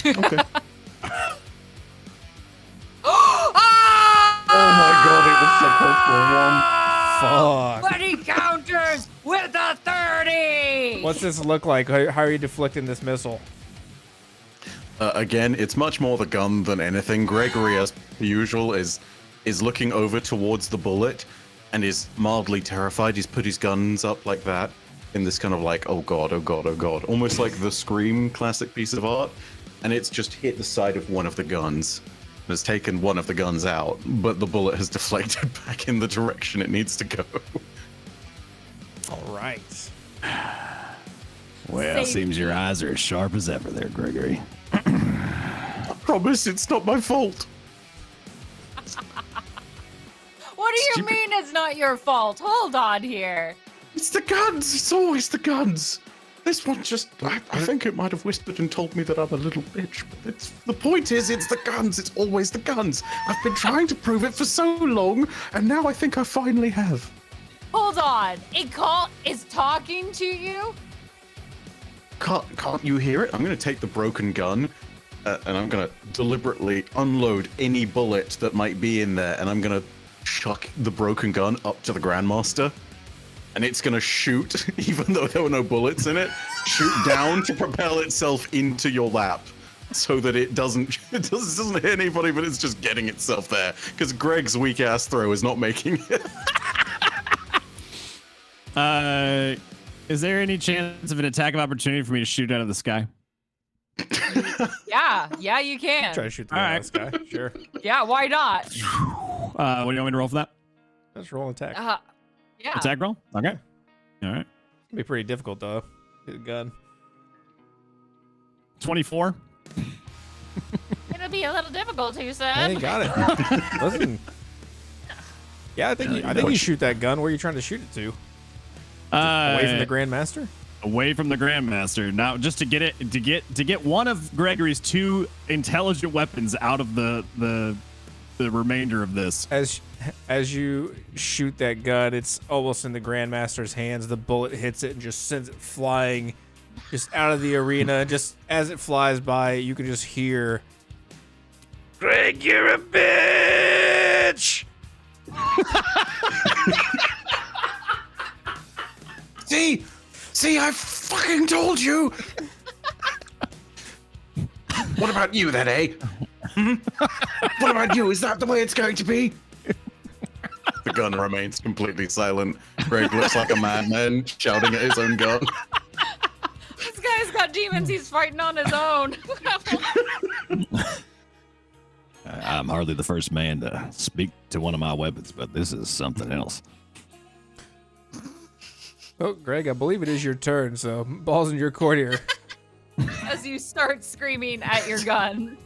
Okay. Oh my god, it was supposed to Fuck. But he counters with a 30! What's this look like? How are you deflecting this missile? Again, it's much more the gun than anything. Gregory, as usual, is looking over towards the bullet and is mildly terrified. He's put his guns up like that in this kind of like, oh god, oh god, oh god. Almost like the Scream classic piece of art. And it's just hit the side of one of the guns. Has taken one of the guns out, but the bullet has deflected back in the direction it needs to go. All right. Well, seems your eyes are as sharp as ever there, Gregory. I promise it's not my fault. What do you mean it's not your fault? Hold on here. It's the guns. It's always the guns. This one just, I think it might have whispered and told me that I'm a little bitch, but the point is, it's the guns. It's always the guns. I've been trying to prove it for so long, and now I think I finally have. Hold on. It is talking to you? Can't you hear it? I'm going to take the broken gun, and I'm going to deliberately unload any bullet that might be in there, and I'm going to chuck the broken gun up to the Grandmaster. And it's going to shoot, even though there were no bullets in it, shoot down to propel itself into your lap so that it doesn't hit anybody, but it's just getting itself there. Because Greg's weak-ass throw is not making it. Is there any chance of an attack of opportunity for me to shoot out of the sky? Yeah, you can. Try to shoot the guy out of the sky. Sure. Yeah, why not? What do you want me to roll for that? Let's roll an attack. Yeah. Attack roll? Okay. All right. It'll be pretty difficult, though. Get a gun. 24. It'll be a little difficult, you said. Hey, got it. Listen. Yeah, I think you shoot that gun. Where are you trying to shoot it to? Away from the Grandmaster? Away from the Grandmaster. Now, just to get it, to get one of Gregory's 2 intelligent weapons out of the remainder of this. As you shoot that gun, it's almost in the Grandmaster's hands. The bullet hits it and just sends it flying just out of the arena. Just as it flies by, you can just hear, "Greg, you're a bitch!" See, I fucking told you. What about you then, eh? What about you? Is that the way it's going to be? The gun remains completely silent. Greg looks like a madman shouting at his own gun. This guy's got demons. He's fighting on his own. I'm hardly the first man to speak to one of my weapons, but this is something else. Oh, Greg, I believe it is your turn, so ball's in your court here. As you start screaming at your gun.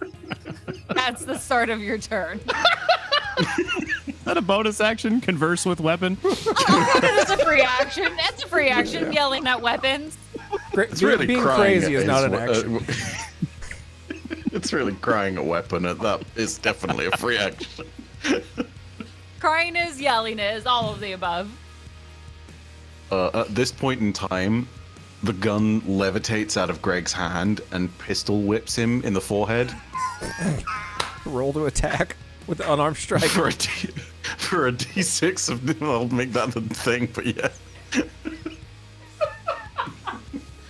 That's the start of your turn. Is that a bonus action? Converse with weapon? That's a free action. That's a free action, yelling at weapons. It's really being crying crazy at is not his an action. It's really crying a weapon, and that is definitely a free action. Crying is, yelling is, all of the above. At this point in time, the gun levitates out of Greg's hand and pistol whips him in the forehead. Roll to attack with the unarmed strike. For a D6 of... I'll make that the thing, but yeah.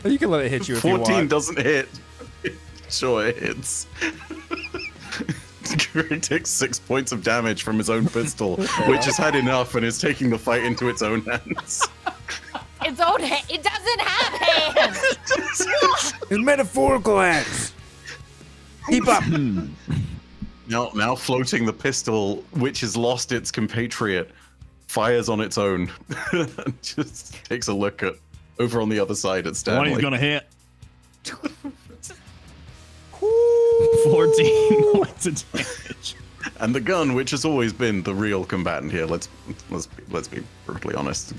You can let it hit you if you want. 14 doesn't hit. Sure, it hits. Greg takes 6 points of damage from his own pistol, which has had enough and is taking the fight into its own hands. Its own it doesn't have hands! It's metaphorical hands. Keep up. Now floating the pistol, which has lost its compatriot, fires on its own. And just takes a look at over on the other side at Stanley. One he's gonna hit. 14 points of damage. And the gun, which has always been the real combatant here, let's be brutally honest.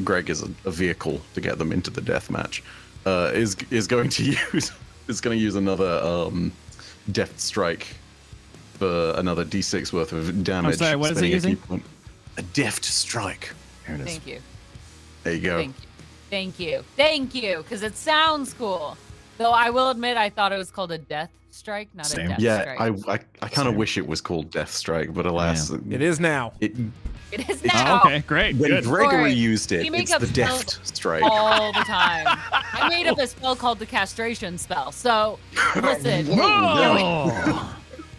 Greg is a vehicle to get them into the death match. Is going to use another deft strike for another D6 worth of damage. I'm sorry, what is he using? A deft strike. Here it is. Thank you. There you go. Thank you. Thank you. Thank you. Because it sounds cool. Though I will admit I thought it was called a death strike, not a death strike. I kind of wish it was called death strike, but alas, It is now. It is now. Oh, okay, great. When Good. Gregory used it, You make it's up the spells deft strike. all the time. I made up a spell called the castration spell. So, listen.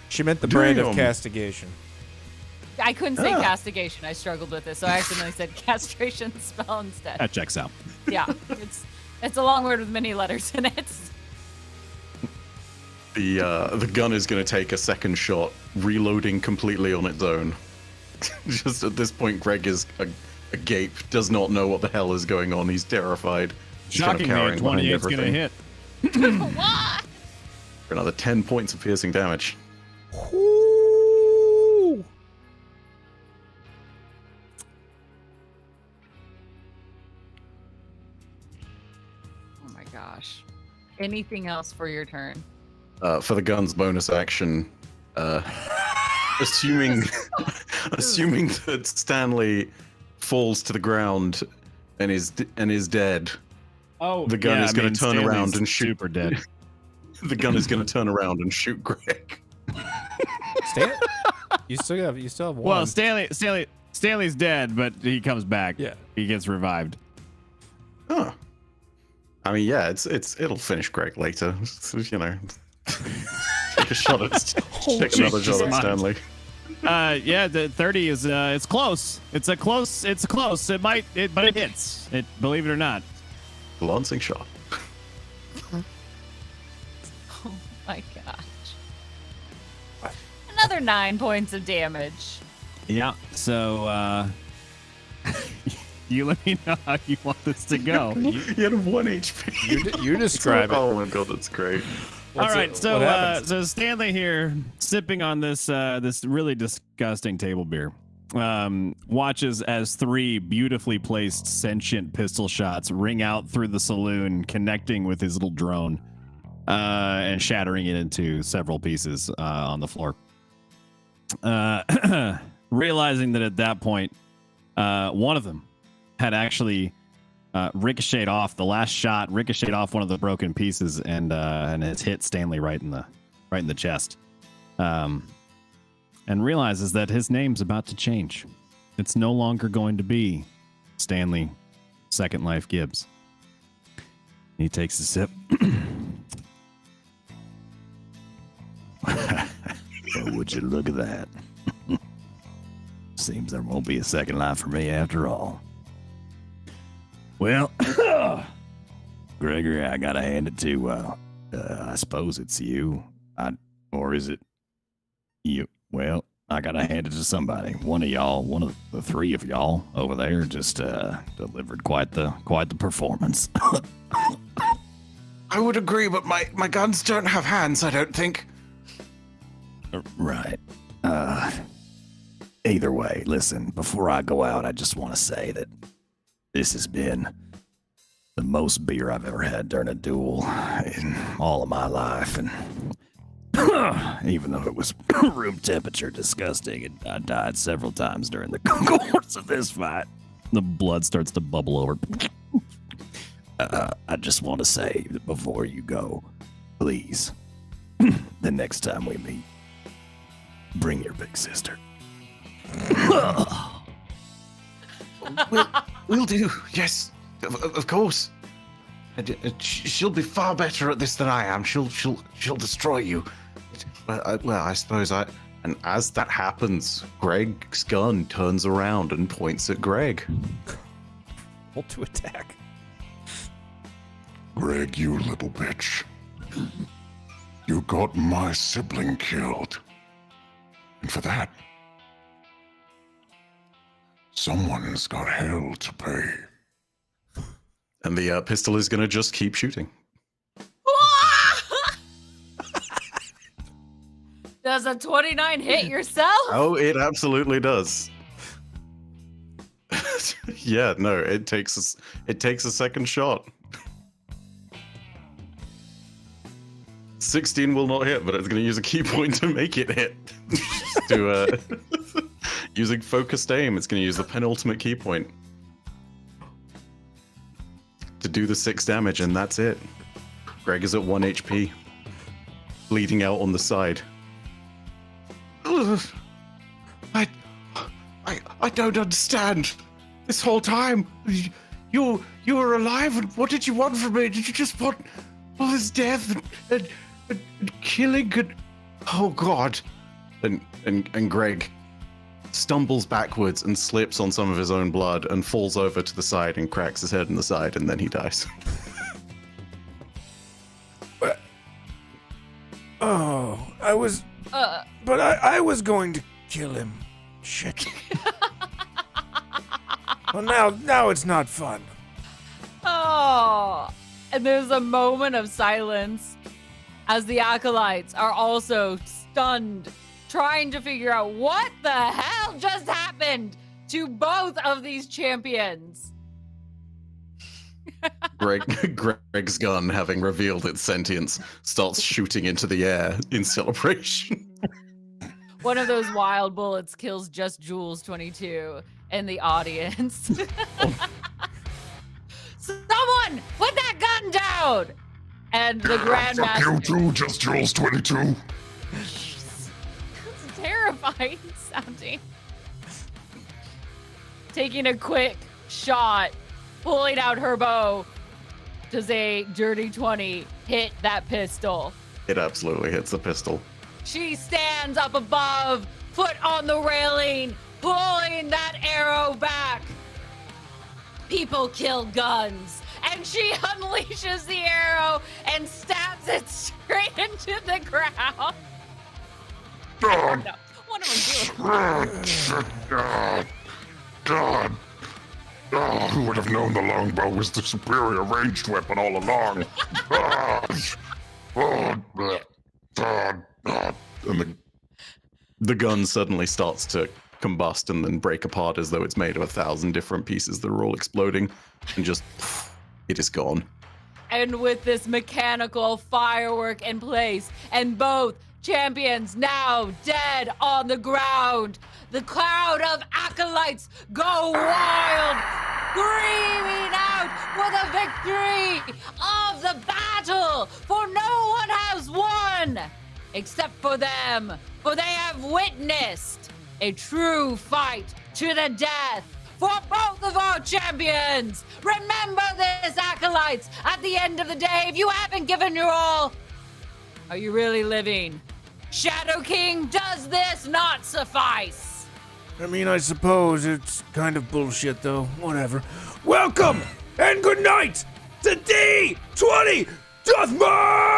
She meant the brand of Damn. castigation. I couldn't say castigation. I struggled with it, so I accidentally said castration spell instead. That checks out. Yeah, it's a long word with many letters in it. The gun is going to take a second shot, reloading completely on its own. Just at this point, Greg is agape, does not know what the hell is going on. He's terrified. He's kind of Shockingly, cowering behind 28's gonna everything. hit. What? For another 10 points of piercing damage. Ooh. Oh my gosh. Anything else for your turn? For the gun's bonus action, assuming that Stanley falls to the ground and is dead, Oh, the gun is going to turn around Stanley's and shoot. Super dead. The gun is going to turn around and shoot Greg. You still have one. Well, Stanley's dead, but he comes back. Yeah. He gets revived. Huh. I mean, yeah, it'll finish Greg later. You know, take a shot at take another shot at Stanley. Yeah, the 30 is it's close. It's close. But it hits. Believe it or not. Lancing shot. Oh my gosh. Another 9 points of damage. Yeah. So you let me know how you want this to go. You had 1 HP. You describe it. Oh my god, that's great. All right, what so happens? so Stanley here, sipping on this this really disgusting table beer, watches as 3 beautifully placed sentient pistol shots ring out through the saloon, connecting with his little drone, and shattering it into several pieces on the floor. Realizing that at that point, one of them had actually ricocheted off. The last shot ricocheted off one of the broken pieces, and it's hit Stanley right in the chest. And realizes that his name's about to change. It's no longer going to be Stanley Second Life Gibbs. He takes a sip. Oh, would you look at that? seems there won't be a second life for me after all. Well, Gregory, I gotta hand it to, I suppose it's you. Or is it you? Well, I gotta hand it to somebody. One of y'all, one of the three of y'all over there just delivered quite the performance. I would agree, but my guns don't have hands, I don't think. Right. Either way, listen, before I go out, I just want to say that this has been the most beer I've ever had during a duel in all of my life, and even though it was room temperature disgusting, and I died several times during the course of this fight, the blood starts to bubble over. I just want to say that before you go, please, the next time we meet, bring your big sister. We'll do, yes, of course. She'll be far better at this than I am. She'll destroy you. Well, I suppose And as that happens, Greg's gun turns around and points at Greg. Roll to attack. Greg, you little bitch. You got my sibling killed. And for that, someone's got hell to pay. And the pistol is going to just keep shooting. Does a 29 hit yourself? Oh, it absolutely does. Yeah, no, it takes a second shot. 16 will not hit, but it's going to use a key point to make it hit. Using focused aim, it's going to use the penultimate key point to do the 6 damage, and that's it. Greg is at 1 HP, bleeding out on the side. I don't understand. This whole time, you were alive, and what did you want from me? Did you just want all this death and killing and oh god? And Greg stumbles backwards and slips on some of his own blood and falls over to the side and cracks his head in the side, and then he dies. Oh, I was... But I was going to kill him. Shit. Well, now it's not fun. Oh, and there's a moment of silence as the Acolytes are also stunned, trying to figure out what the hell just happened to both of these champions. Greg's gun, having revealed its sentience, starts shooting into the air in celebration. One of those wild bullets kills just Jules 22 in the audience. Someone put that gun down! And the Grandmaster... Fuck you too, just Jules 22. It's terrifying sounding. Taking a quick shot, pulling out her bow. Does a dirty 20 hit that pistol? It absolutely hits the pistol. She stands up above, foot on the railing, pulling that arrow back. People kill guns, and she unleashes the arrow and stabs it straight into the ground. God. No, what am I doing? God. Oh, who would have known the longbow was the superior ranged weapon all along? And the gun suddenly starts to combust and then break apart as though it's made of 1,000 different pieces that are all exploding, and just it is gone. And with this mechanical firework in place, and both champions now dead on the ground, the crowd of Acolytes go wild, screaming out for the victory of the battle, for no one has won except for them, for they have witnessed a true fight to the death for both of our champions. Remember this, Acolytes. At the end of the day, if you haven't given your all, are you really living? Shadow King, does this not suffice? I mean, I suppose it's kind of bullshit, though. Whatever. Welcome and good night to D20 Deathmatch!